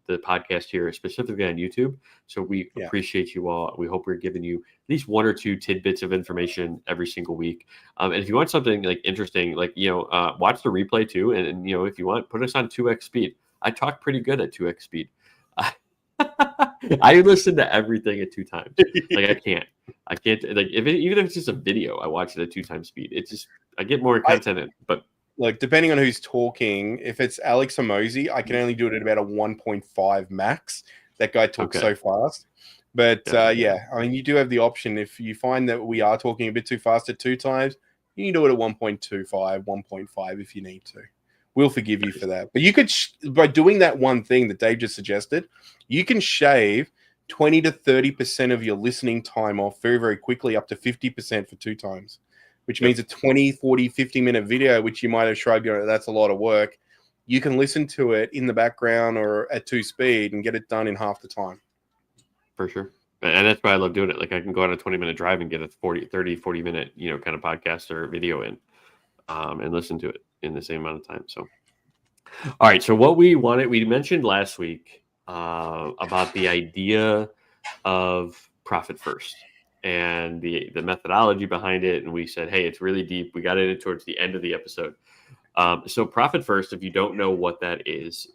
the podcast here, specifically on YouTube. So we Yeah. appreciate you all. We hope we're giving you at least one or two tidbits of information every single week. And if you want something like interesting, like, watch the replay too. And if you want, put us on 2x speed. I talk pretty good at 2x speed. I listen to everything at 2 times. Like I can't like even if it's just a video, I watch it at 2 times speed. It's just I get more content in, but like depending on who's talking, if it's Alex Hormozi, I can only do it at about a 1.5 max. That guy talks so fast. But yeah, I mean, you do have the option if you find that we are talking a bit too fast at 2 times, you can do it at 1.25, 1.5 if you need to. We'll forgive you for that. But you could, by doing that one thing that Dave just suggested, you can shave 20 to 30% of your listening time off very, very quickly, up to 50% for 2 times, which means a 20, 40, 50-minute video, which you might have shrugged, that's a lot of work. You can listen to it in the background or at 2 speed and get it done in half the time. For sure. And that's why I love doing it. Like I can go on a 20-minute drive and get a 40-minute, kind of podcast or video in and listen to it in the same amount of time. So, all right. So what we mentioned last week about the idea of profit first and the methodology behind it. And we said, hey, it's really deep. We got it towards the end of the episode. So profit first, if you don't know what that is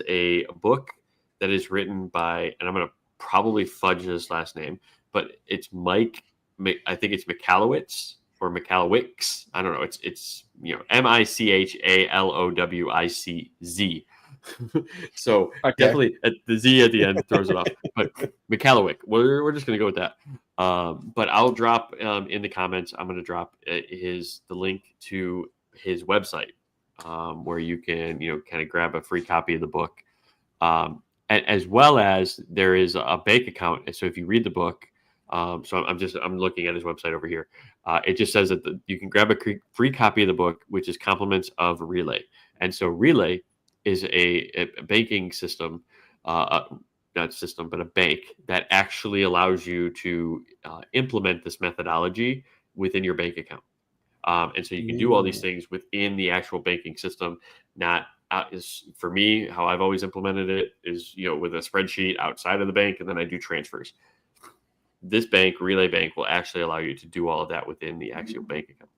a book that is written by, and I'm going to probably fudge his last name, but it's I think it's Michalowicz or Michalowicz. I don't know. It's Michalowicz. So definitely the Z at the end throws it off, but Michalowicz, we're just going to go with that. But I'll drop in the comments, I'm going to drop the link to his website where you can, kind of grab a free copy of the book. As well as there is a bank account. So if you read the book, so I'm looking at his website over here. It just says that you can grab a free copy of the book, which is compliments of Relay. And so Relay is a banking system, not system, but a bank that actually allows you to implement this methodology within your bank account. And so you can do all these things within the actual banking system, not is for me, how I've always implemented it is, with a spreadsheet outside of the bank, and then I do transfers. This bank, Relay Bank, will actually allow you to do all of that within the actual bank account.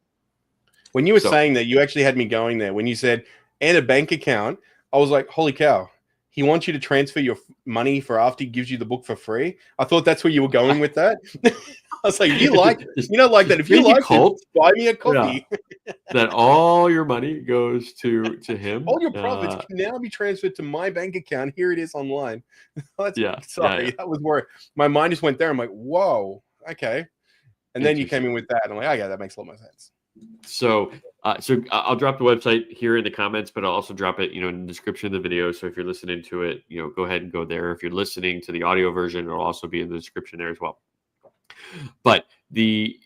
When you were saying that, you actually had me going there. When you said, and a bank account, I was like, holy cow. He wants you to transfer your money for after he gives you the book for free. I thought that's where you were going with that. I was like, you like that. If you like it, buy me a copy. Yeah. That all your money goes to him. All your profits can now be transferred to my bank account. Here it is online. Sorry, that was where my mind just went there. I'm like, whoa, okay. And then you came in with that. And I'm like, okay, that makes a lot more sense. So I'll drop the website here in the comments, but I'll also drop it, in the description of the video. So if you're listening to it, go ahead and go there. If you're listening to the audio version, it'll also be in the description there as well. But the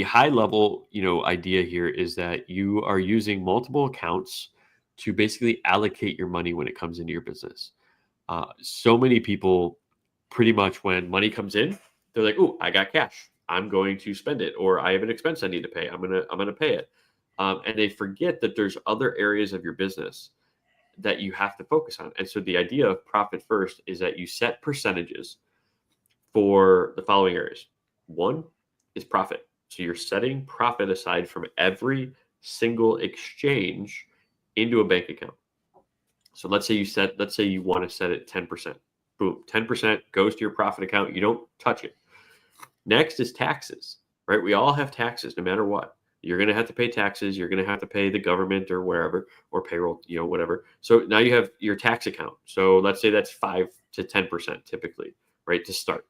high level, idea here is that you are using multiple accounts to basically allocate your money when it comes into your business. So many people, pretty much when money comes in, they're like, "Oh, I got cash. I'm going to spend it," or "I have an expense I need to pay. I'm gonna pay it," and they forget that there's other areas of your business that you have to focus on. And so the idea of profit first is that you set percentages for the following areas. One is profit. So you're setting profit aside from every single exchange into a bank account. So let's say you want to set it 10%. Boom, 10% goes to your profit account. You don't touch it. Next is taxes, right? We all have taxes no matter what. You're going to have to pay taxes. You're going to have to pay the government or wherever, or payroll, whatever. So now you have your tax account. So let's say that's 5 to 10% typically, right? To start.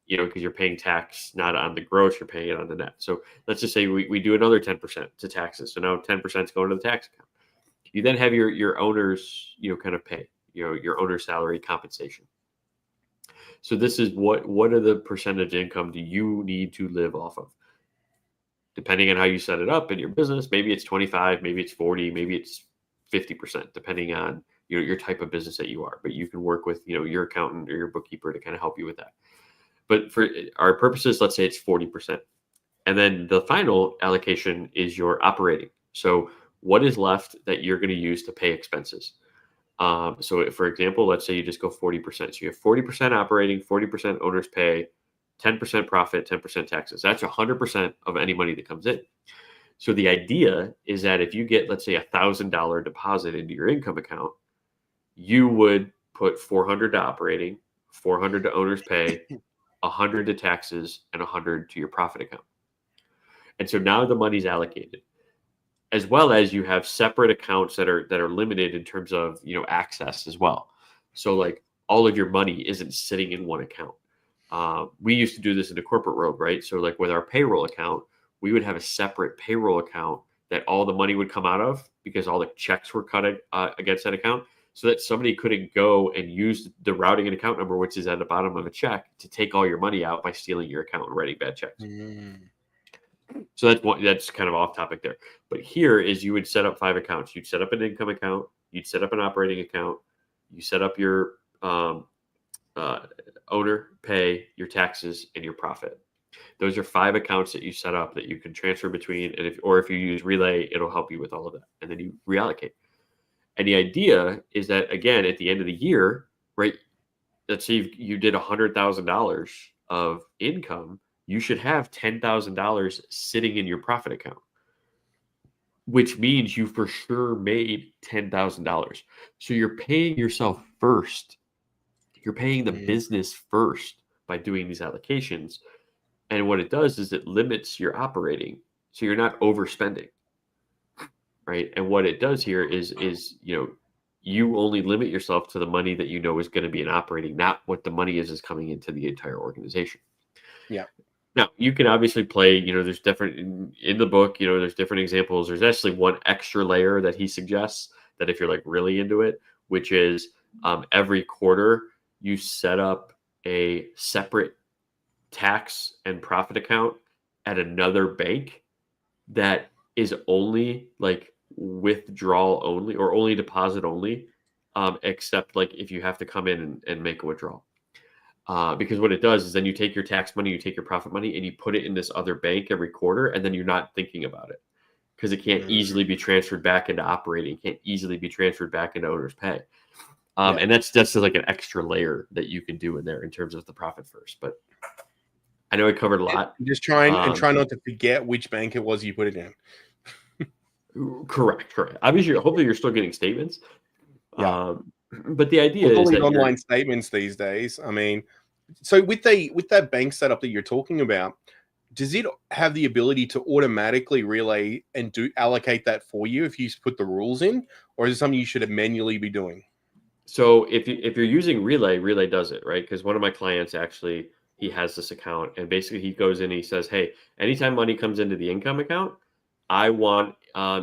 Because you're paying tax not on the gross, you're paying it on the net. So let's just say we do another 10% to taxes. So now 10% is going to the tax account. You then have your owner's, kind of pay, your owner's salary compensation. So this is what are the percentage income do you need to live off of? Depending on how you set it up in your business, maybe it's 25, maybe it's 40, maybe it's 50%, depending on your type of business that you are. But you can work with, your accountant or your bookkeeper to kind of help you with that. But for our purposes, let's say it's 40%. And then the final allocation is your operating. So what is left that you're going to use to pay expenses. So for example, let's say you just go 40%. So you have 40% operating, 40% owner's pay, 10% profit, 10% taxes. That's 100% of any money that comes in. So the idea is that if you get, let's say, $1,000 deposit into your income account, you would put 400 to operating, 400 to owner's pay, 100 to taxes, and 100 to your profit account. And so now the money's allocated, as well as you have separate accounts that are limited in terms of access as well. So like all of your money isn't sitting in one account. We used to do this in the corporate world, right? So like with our payroll account, we would have a separate payroll account that all the money would come out of because all the checks were cut against that account, so that somebody couldn't go and use the routing and account number, which is at the bottom of a check, to take all your money out by stealing your account and writing bad checks. So that's kind of off topic there. But here is you would set up 5 accounts. You'd set up an income account. You'd set up an operating account. You set up your owner pay, your taxes, and your profit. Those are 5 accounts that you set up that you can transfer between. And if you use Relay, it'll help you with all of that. And then you reallocate. And the idea is that, again, at the end of the year, right, let's say you did $100,000 of income, you should have $10,000 sitting in your profit account, which means you for sure made $10,000. So you're paying yourself first. You're paying the business first by doing these allocations. And what it does is it limits your operating. So you're not overspending, right? And what it does here is you only limit yourself to the money that you know is going to be in operating, not what the money is coming into the entire organization. Yeah. Now, you can obviously play, there's different in the book, there's different examples. There's actually one extra layer that he suggests that if you're like really into it, which is every quarter you set up a separate tax and profit account at another bank that is only like withdrawal only or only deposit only, except like if you have to come in and make a withdrawal. Because what it does is then you take your tax money, you take your profit money, and you put it in this other bank every quarter, and then you're not thinking about it because it can't easily be transferred back into operating, can't easily be transferred back into owner's pay. And that's just like an extra layer that you can do in there in terms of the profit first. But I know I covered a lot. Just try not to forget which bank it was you put it in. Correct. Obviously, hopefully you're still getting statements. Yeah. But the idea is that online statements these days. I mean, so with that bank setup that you're talking about, does it have the ability to automatically relay and allocate that for you if you put the rules in, or is it something you should manually be doing? So if you're using Relay does it, right? Because one of my clients actually, he has this account, and basically he goes in and he says, hey, anytime money comes into the income account, I want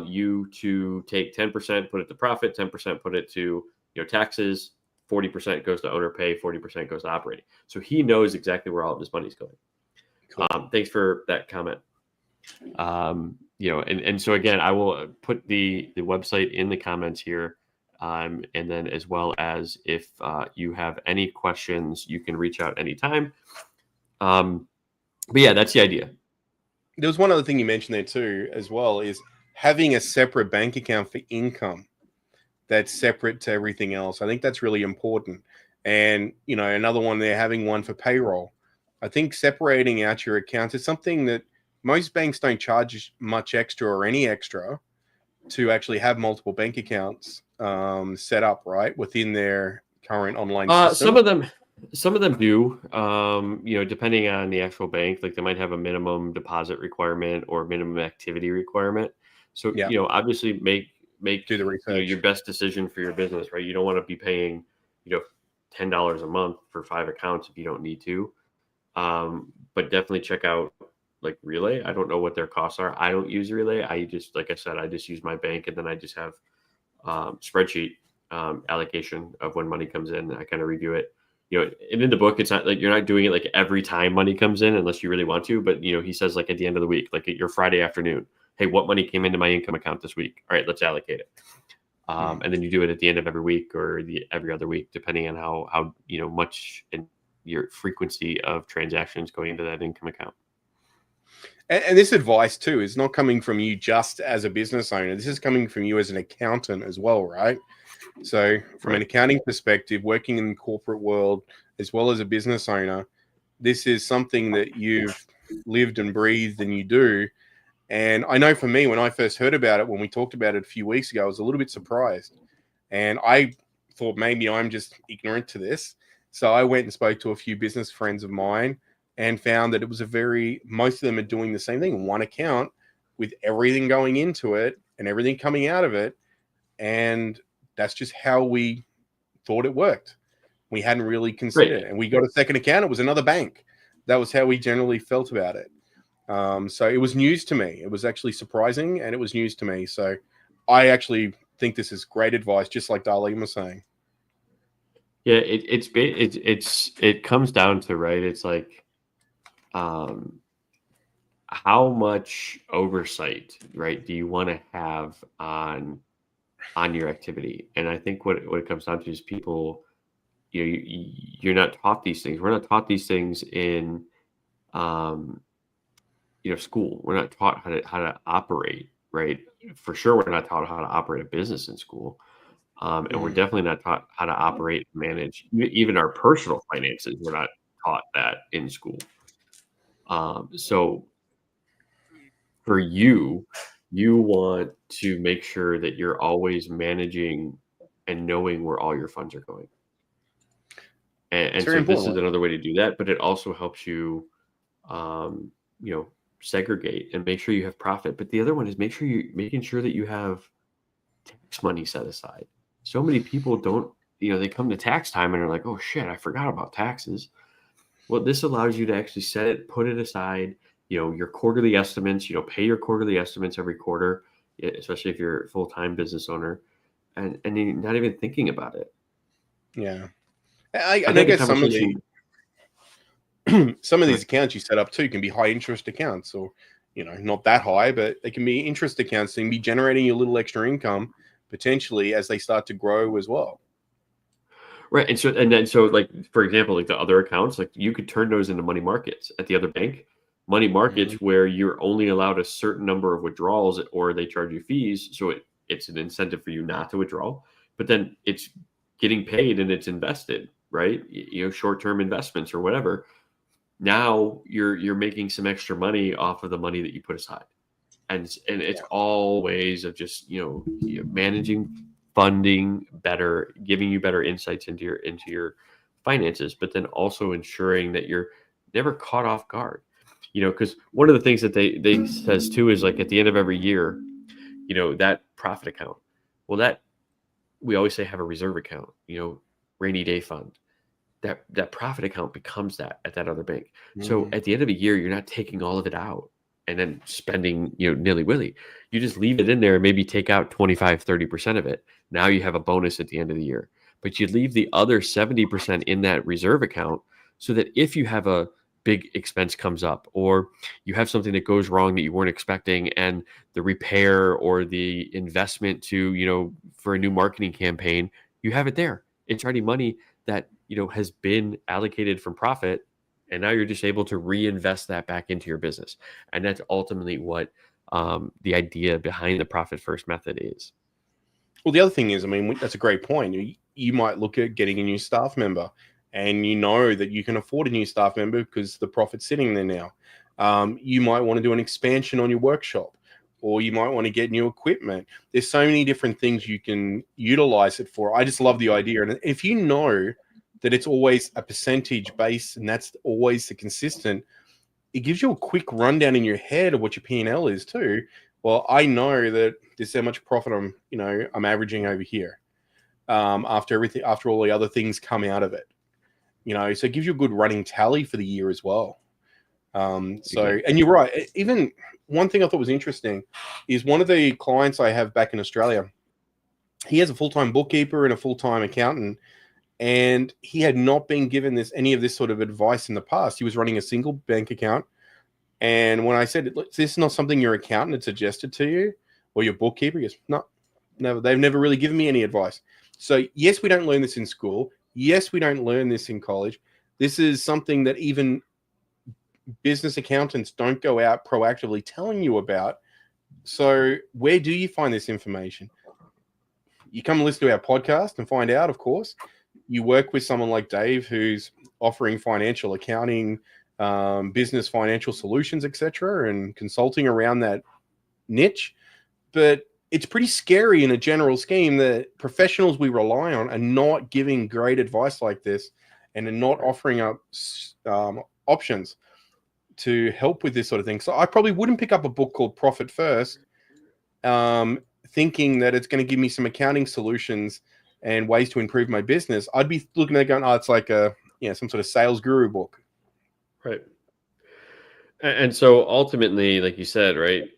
you to take 10%, put it to profit, 10% put it to taxes, 40% goes to owner pay, 40% goes to operating. So he knows exactly where all of his money's going. Cool. Thanks for that comment. And so again, I will put the website in the comments here. And then as well as if you have any questions, you can reach out anytime. But yeah, that's the idea. There was one other thing you mentioned there too, as well, is having a separate bank account for income that's separate to everything else. I think that's really important. And, another one there, having one for payroll. I think separating out your accounts is something that most banks don't charge much extra or any extra to actually have multiple bank accounts set up, right, within their current online system. Some of them do, depending on the actual bank, like they might have a minimum deposit requirement or minimum activity requirement. So, obviously make do the research. Your best decision for your business, right? You don't want to be paying, $10 a month for 5 accounts if you don't need to. But definitely check out like Relay. I don't know what their costs are. I don't use Relay. I just, like I said, I just use my bank, and then I just have spreadsheet allocation of when money comes in. And I kind of review it. And in the book, it's not like you're not doing it like every time money comes in unless you really want to. But, he says like at the end of the week, like at your Friday afternoon, hey, what money came into my income account this week? All right, let's allocate it. And then you do it at the end of every week or every other week, depending on how much in your frequency of transactions going into that income account. And this advice too is not coming from you just as a business owner. This is coming from you as an accountant as well, right? So from an Right. accounting perspective, working in the corporate world as well as a business owner, this is something that you've lived and breathed and you do. And I know for me, when I first heard about it, when we talked about it a few weeks ago, I was a little bit surprised. And I thought maybe I'm just ignorant to this. So I went and spoke to a few business friends of mine and found that it was most of them are doing the same thing, one account with everything going into it and everything coming out of it. And that's just how we thought it worked. We hadn't really considered it. Right. And we got a second account. It was another bank. That was how we generally felt about it. So it was news to me. It was actually surprising and it was news to me. So I actually think this is great advice, just like Darlene was saying. Yeah, it comes down to, right, it's like how much oversight, right, do you want to have on your activity? And I think what it comes down to is people, you're not taught these things. We're not taught these things in um school. We're not taught how to operate, right? For sure we're not taught how to operate a business in school. And we're Mm. definitely not taught how to operate and manage even our personal finances. We're not taught that in school. So for you, you want to make sure that you're always managing and knowing where all your funds are going. And, It's and very so this is important. another way to do that, but it also helps you, um, you know, segregate and make sure you have profit. But the other one is make sure you making sure that you have tax money set aside. So many people don't, they come to tax time and are like, oh shit, I forgot about taxes. Well, this allows you to actually set it, put it aside, your quarterly estimates, pay your quarterly estimates every quarter, especially if you're a full-time business owner, and you're not even thinking about it. Yeah. I've And I had the guess conversation. some of Go these ahead. accounts you set up too can be high interest accounts, or not that high, but they can be interest accounts and be generating you a little extra income potentially as they start to grow as well. Right. And so like, for example, like the other accounts, like you could turn those into money markets at the other bank, money markets Mhm. where you're only allowed a certain number of withdrawals or they charge you fees. So it's an incentive for you not to withdraw, but then it's getting paid and it's invested, right? Short-term investments or whatever. Now you're making some extra money off of the money that you put aside. And it's Yeah. all ways of just managing funding better, giving you better insights into your finances, but then also ensuring that you're never caught off guard. Because one of the things that they says too is like at the end of every year, that profit account. Well, that we always say have a reserve account, rainy day fund. That profit account becomes that at that other bank. So Mhm. at the end of a year, you're not taking all of it out and then spending, nilly-willy. You just leave it in there and maybe take out 25-30% of it. Now you have a bonus at the end of the year. But you leave the other 70% in that reserve account so that if you have a big expense comes up or you have something that goes wrong that you weren't expecting and the repair or the investment to, for a new marketing campaign, you have it there. It's already money that has been allocated from profit, and now you're just able to reinvest that back into your business. And that's ultimately what the idea behind the profit first method is. Well, the other thing is, I mean, that's a great point. You might look at getting a new staff member, and you know that you can afford a new staff member because the profit's sitting there now. You might want to do an expansion on your workshop, or you might want to get new equipment. There's so many different things you can utilize it for. I just love the idea. And if you know that it's always a percentage base and that's always the consistent, it gives you a quick rundown in your head of what your P&L is too. Well, I know that there's so much profit I'm averaging over here. After all the other things come out of it, so it gives you a good running tally for the year as well. Exactly. And you're right. Even one thing I thought was interesting is one of the clients I have back in Australia. He has a full-time bookkeeper and a full-time accountant, and he had not been given any of this sort of advice in the past. He was running a single bank account. And when I said, "Look, this is not something your accountant had suggested to you or your bookkeeper," he goes, "No, never. They've never really given me any advice." So, yes, we don't learn this in school. Yes, we don't learn this in college. This is something that even business accountants don't go out proactively telling you about. So where do you find this information? You come and listen to our podcast and find out, of course. You work with someone like Dave, who's offering financial accounting, business financial solutions, etc., and consulting around that niche. But it's pretty scary in a general scheme that professionals we rely on are not giving great advice like this and are not offering up options to help with this sort of thing. So I probably wouldn't pick up a book called Profit First, thinking that it's going to give me some accounting solutions and ways to improve my business. I'd be looking at it going, oh, it's like some sort of sales guru book. Right. And so ultimately, like you said, right,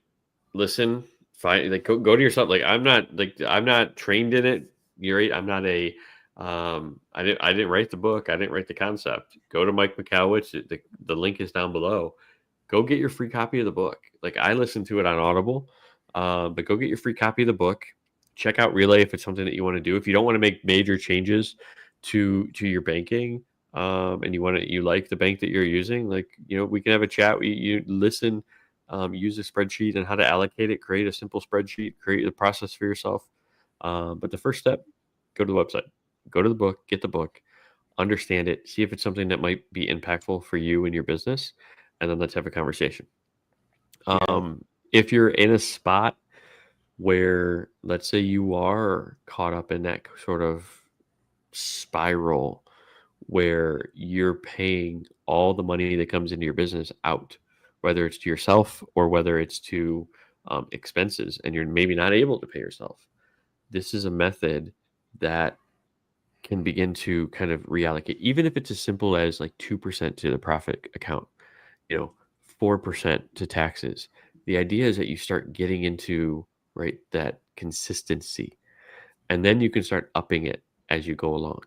listen, find, like, go to yourself. Like, I'm not trained in it. You're right. I'm not a, I didn't write the book. I didn't write the concept. Go to Mike McAlowitz. The link is down below. Go get your free copy of the book. Like, I listened to it on Audible, but go get your free copy of the book. Check out Relay if it's something that you want to do. If you don't want to make major changes to your banking, and you like the bank that you're using, like, we can have a chat. You listen, use a spreadsheet and how to allocate it. Create a simple spreadsheet. Create the process for yourself. But the first step, go to the website, go to the book, get the book, understand it, see if it's something that might be impactful for you and your business, and then let's have a conversation. If you're in a spot where, let's say, you are caught up in that sort of spiral where you're paying all the money that comes into your business out, whether it's to yourself or whether it's to expenses, and you're maybe not able to pay yourself, this is a method that can begin to kind of reallocate, even if it's as simple as like 2% to the profit account, 4% to taxes. The idea is that you start getting into, right, that consistency, and then you can start upping it as you go along.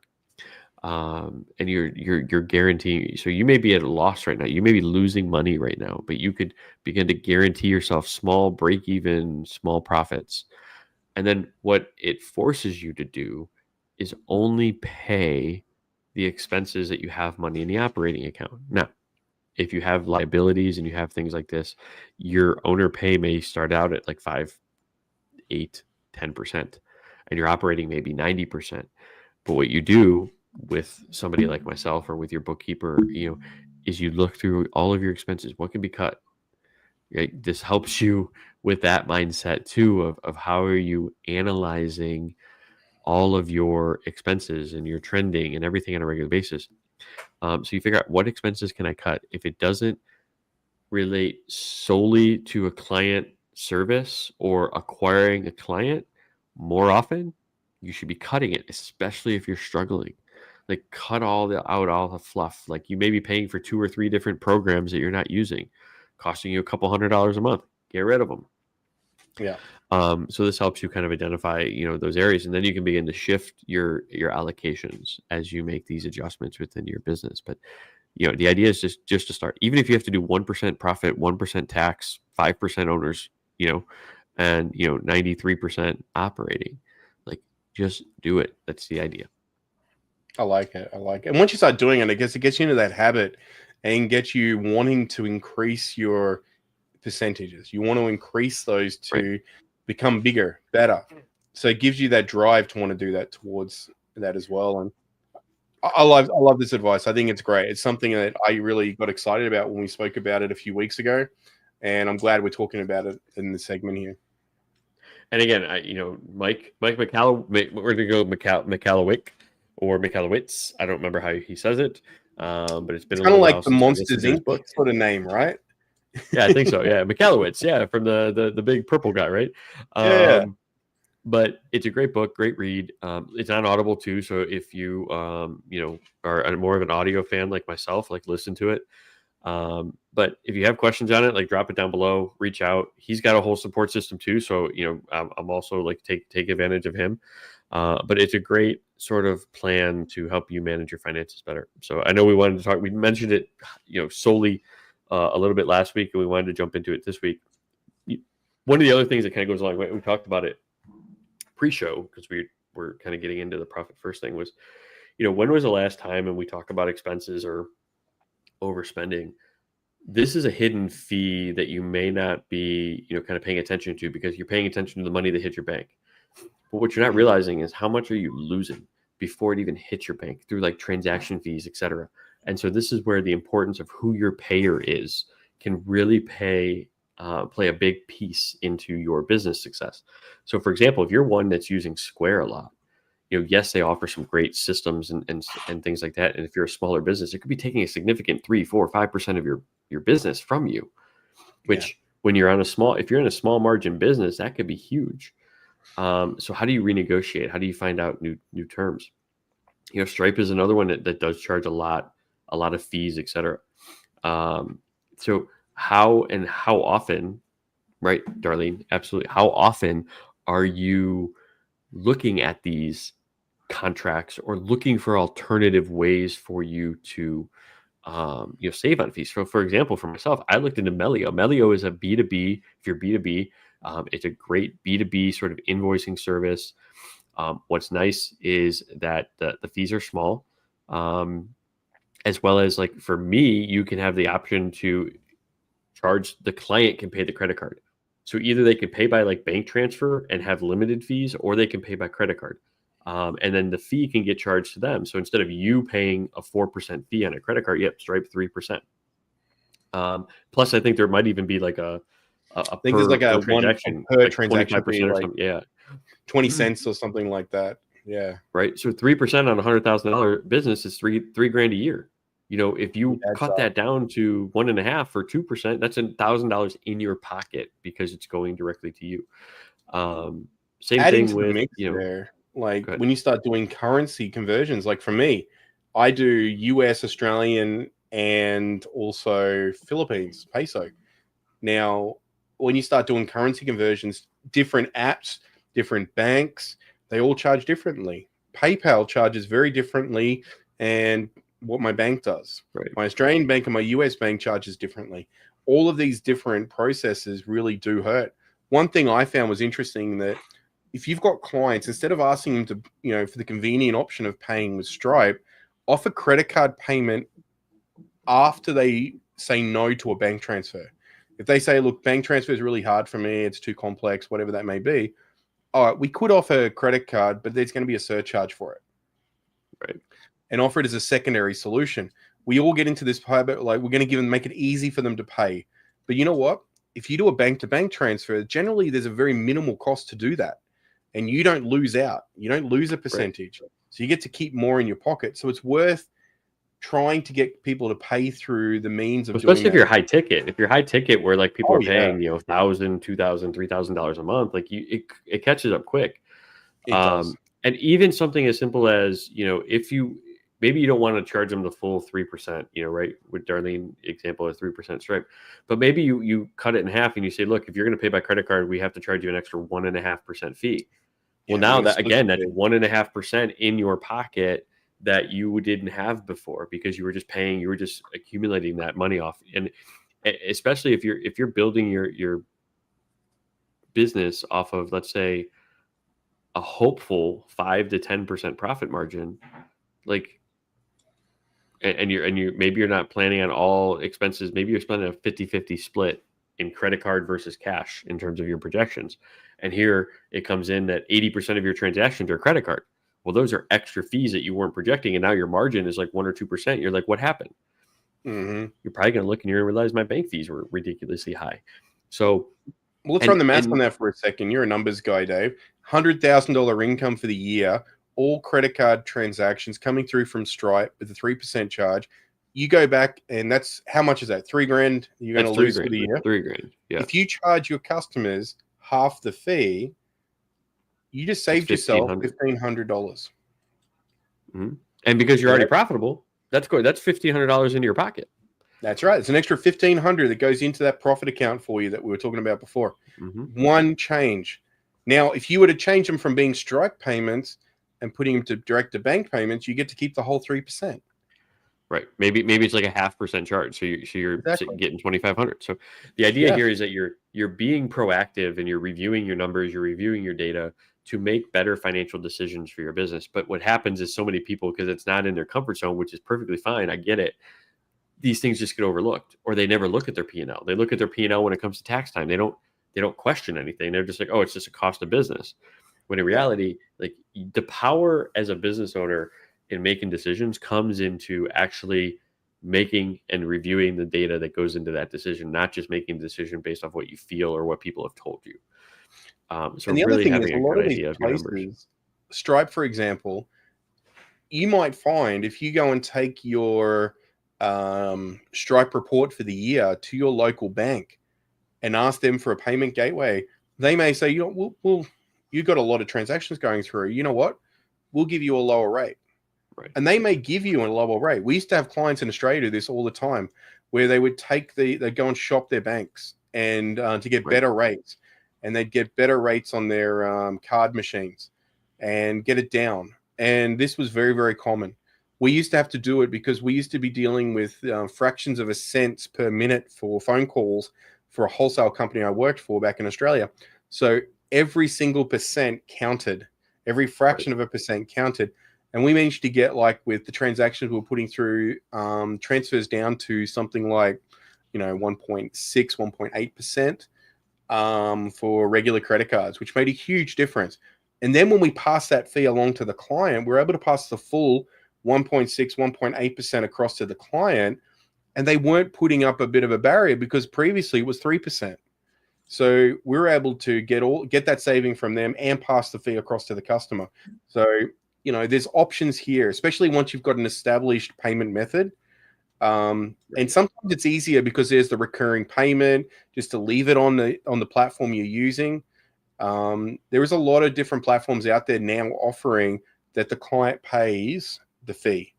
And you're guaranteeing. So you may be at a loss right now. You may be losing money right now, but you could begin to guarantee yourself small break even, small profits. And then what it forces you to do is only pay the expenses that you have money in the operating account. Now, if you have liabilities and you have things like this, your owner pay may start out at like 5, 8, 10%, and your operating may be 90%. But what you do with somebody like myself or with your bookkeeper, is you look through all of your expenses. What can be cut? Right? This helps you with that mindset too of how are you analyzing all of your expenses and your trending and everything on a regular basis. So you figure out, what expenses can I cut? If it doesn't relate solely to a client service or acquiring a client more often, you should be cutting it, especially if you're struggling. Like, cut all the fluff. Like, you may be paying for 2 or 3 different programs that you're not using, costing you a couple $100 a month. Get rid of them. Yeah. So this helps you kind of identify, those areas, and then you can begin to shift your allocations as you make these adjustments within your business. But the idea is just to start. Even if you have to do 1% profit, 1% tax, 5% owners, and 93% operating, like, just do it. That's the idea. I like it. And once you start doing it, I guess it gets you into that habit and gets you wanting to increase your percentages. You want to increase those to become bigger, better. So it gives you that drive to want to do that towards that as well. And I love this advice. I think it's great. It's something that I really got excited about when we spoke about it a few weeks ago, and I'm glad we're talking about it in the segment here. And again, Mike McCallow, we're gonna go McCallowick or McCallowitz. I don't remember how he says it, but it's been It's a kind of little like while the since I Monsters listened to his Inc. book. sort of name, right? Yeah, I think so. Yeah, McCallowitz. Yeah, from the big purple guy, right? Yeah. But it's a great book, great read. It's on Audible too, so if you are more of an audio fan like myself, like, listen to it. But if you have questions on it, like, drop it down below, reach out. He's got a whole support system too, so I'm also like, take advantage of him. But it's a great sort of plan to help you manage your finances better. So I know we mentioned it, solely a little bit last week, and we wanted to jump into it this week. One of the other things that kind of goes along, we talked about it pre-show because we were kind of getting into the profit first thing, was, when was the last time, and we talk about expenses or overspending, this is a hidden fee that you may not be, kind of paying attention to because you're paying attention to the money that hits your bank. But what you're not realizing is how much are you losing before it even hits your bank through like transaction fees, et cetera. And so this is where the importance of who your payer is can really play a big piece into your business success. So for example, if you're one that's using Square a lot, yes, they offer some great systems and things like that. And if you're a smaller business, it could be taking a significant 3, 4, 5% of your business from you, which when you're if you're in a small margin business, that could be huge. So how do you renegotiate? How do you find out new terms? Stripe is another one that does charge a lot of fees, et cetera. So how often, right, Darlene? Absolutely. How often are you looking at these contracts or looking for alternative ways for you to save on fees? So for example, for myself, I looked into Melio. Melio is a B2B. If you're B2B, it's a great B2B sort of invoicing service. What's nice is that the fees are small, as well as like for me, you can have the option to charge the client can pay the credit card. So either they can pay by like bank transfer and have limited fees, or they can pay by credit card. And then the fee can get charged to them. So instead of you paying a 4% fee on a credit card, Stripe 3%. Plus, I think there might even be like a I think there's like per a transaction, per like transaction 25% fee, or like something. Yeah. 20 cents or something like that. Yeah. Right. So 3% on $100,000 business is three grand a year. If you That's cut that down to 1.5 or 2%, that's $1,000 in your pocket because it's going directly to you. Same adding thing to the with, mix there. Like go ahead. when you start doing currency conversions, like for me, I do US, Australian, and also Philippines peso. Now, when you start doing currency conversions, different apps, different banks, they all charge differently. PayPal charges very differently, and what my bank does. Right. My Australian bank and my US bank charges differently. All of these different processes really do hurt. One thing I found was interesting that if you've got clients, instead of asking them to, for the convenient option of paying with Stripe, offer credit card payment after they say no to a bank transfer. If they say, look, bank transfer is really hard for me, it's too complex, whatever that may be, all right, we could offer a credit card, but there's going to be a surcharge for it. Right. And offer it as a secondary solution. We all get into this habit, like we're going to make it easy for them to pay. But you know what? If you do a bank-to-bank transfer, generally there's a very minimal cost to do that. And you don't lose out. You don't lose a percentage. Right. So you get to keep more in your pocket. So it's worth trying to get people to pay through the means of especially doing if you're high ticket. If you're high ticket where like people are paying, $1,000, $2,000, $3,000 a month, like it catches up quick. It does. And even something as simple as, if maybe you don't want to charge them the full 3%, right? With Darlene example of 3% Stripe, but maybe you cut it in half and you say, look, if you're going to pay by credit card, we have to charge you an extra 1.5% fee. Well, now that's 1.5% in your pocket that you didn't have before because you were just accumulating that money off. And especially if you're building your business off of, let's say, a hopeful 5 to 10% profit margin, like, and you maybe you're not planning on all expenses, maybe you're spending a 50-50 split in credit card versus cash in terms of your projections. And here it comes in that 80% of your transactions are credit card. Well, those are extra fees that you weren't projecting, and now your margin is like 1 or 2%. You're like, what happened? Mm-hmm. You're probably going to look and you're going to realize my bank fees were ridiculously high. So, well, let's run the math on that for a second. You're a numbers guy, Dave. $100,000 income for the year, all credit card transactions coming through from Stripe with a 3% charge. You go back, and that's how much is that? $3,000 you're going to lose for the year? $3,000. Yeah. If you charge your customers half the fee, you just saved yourself $1,500. Mm-hmm. And because you're already profitable, that's good. That's $1,500 into your pocket. That's right. It's an extra $1,500 that goes into that profit account for you that we were talking about before. Mm-hmm. One change. Now, if you were to change them from being Stripe payments and putting them to direct to bank payments, you get to keep the whole 3%. Right. Maybe it's like a 0.5% charge. So you're exactly getting 2,500. So the idea here is that you're being proactive and you're reviewing your numbers, you're reviewing your data to make better financial decisions for your business. But what happens is so many people, because it's not in their comfort zone, which is perfectly fine, I get it, these things just get overlooked, or they never look at their P&L. They look at their P&L when it comes to tax time. They don't question anything. They're just like, oh, it's just a cost of business. When in reality, like the power as a business owner in making decisions comes into actually making and reviewing the data that goes into that decision, not just making a decision based off what you feel or what people have told you. So And the other really thing is having a a lot good of these idea of your numbers. places, Stripe, for example, you might find if you go and take your Stripe report for the year to your local bank and ask them for a payment gateway, they may say, you know, we'll you've got a lot of transactions going through. You know what? We'll give you a lower rate. Right. And they may give you a lower rate. We used to have clients in Australia do this all the time, where they would they'd go and shop their banks and to get better rates, and they'd get better rates on their card machines and get it down. And this was very, very common. We used to have to do it because we used to be dealing with fractions of a cent per minute for phone calls for a wholesale company I worked for back in Australia. So every single percent counted, every fraction of a percent counted. And we managed to get, like, with the transactions we were putting through, transfers down to something like, 1.6, 1.8% for regular credit cards, which made a huge difference. And then when we pass that fee along to the client, we're able to pass the full 1.6, 1.8% across to the client. And they weren't putting up a bit of a barrier because previously it was 3%. So we were able to get that saving from them and pass the fee across to the customer. So, there's options here, especially once you've got an established payment method. And sometimes it's easier because there's the recurring payment, just to leave it on the platform you're using. There is a lot of different platforms out there now offering that the client pays the fee.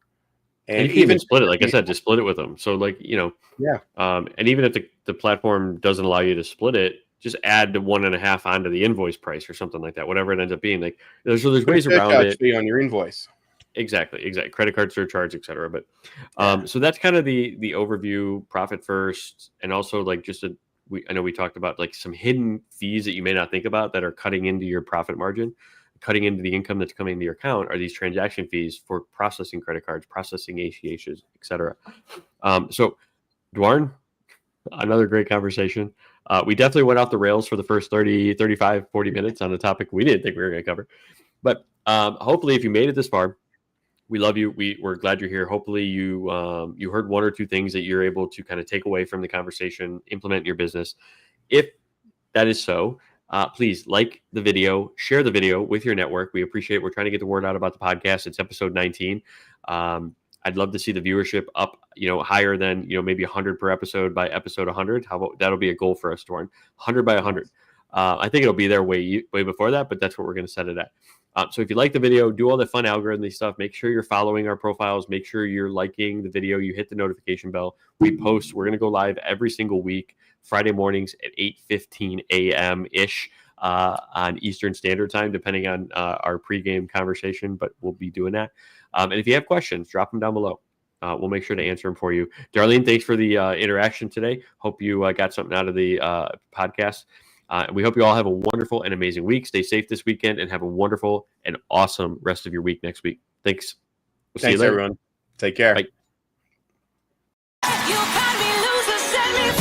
And you can even split it, like I said, just split it with them. So, like, yeah. And even if the platform doesn't allow you to split it, just add the 1.5 onto the invoice price or something like that, whatever it ends up being. Like there's ways around it. Fee on your invoice. Exactly. Credit card surcharge, etc. But so that's kind of the overview, profit first, and also like I know we talked about like some hidden fees that you may not think about that are cutting into your profit margin, cutting into the income that's coming into your account are these transaction fees for processing credit cards, processing ACHs, etc. So, Dwarn, another great conversation. We definitely went off the rails for the first 30, 35, 40 minutes on a topic we didn't think we were going to cover. But hopefully, if you made it this far, we love you. We're glad you're here. Hopefully, you heard one or two things that you're able to kind of take away from the conversation, implement in your business. If that is so, please like the video, share the video with your network. We appreciate it. We're trying to get the word out about the podcast. It's episode 19. I'd love to see the viewership up, higher than, maybe 100 per episode by episode 100. How about that'll be a goal for us, Dorn? 100 by 100. I think it'll be there way before that, but that's what we're going to set it at. So if you like the video, do all the fun algorithm stuff. Make sure you're following our profiles. Make sure you're liking the video. You hit the notification bell. We post. We're going to go live every single week, Friday mornings at 8:15 a.m. ish on Eastern Standard Time, depending on our pregame conversation. But we'll be doing that. And if you have questions, drop them down below. We'll make sure to answer them for you. Darlene, thanks for the interaction today. Hope you got something out of the podcast. We hope you all have a wonderful and amazing week. Stay safe this weekend and have a wonderful and awesome rest of your week next week. Thanks. We'll see you later, everyone. Take care. Bye.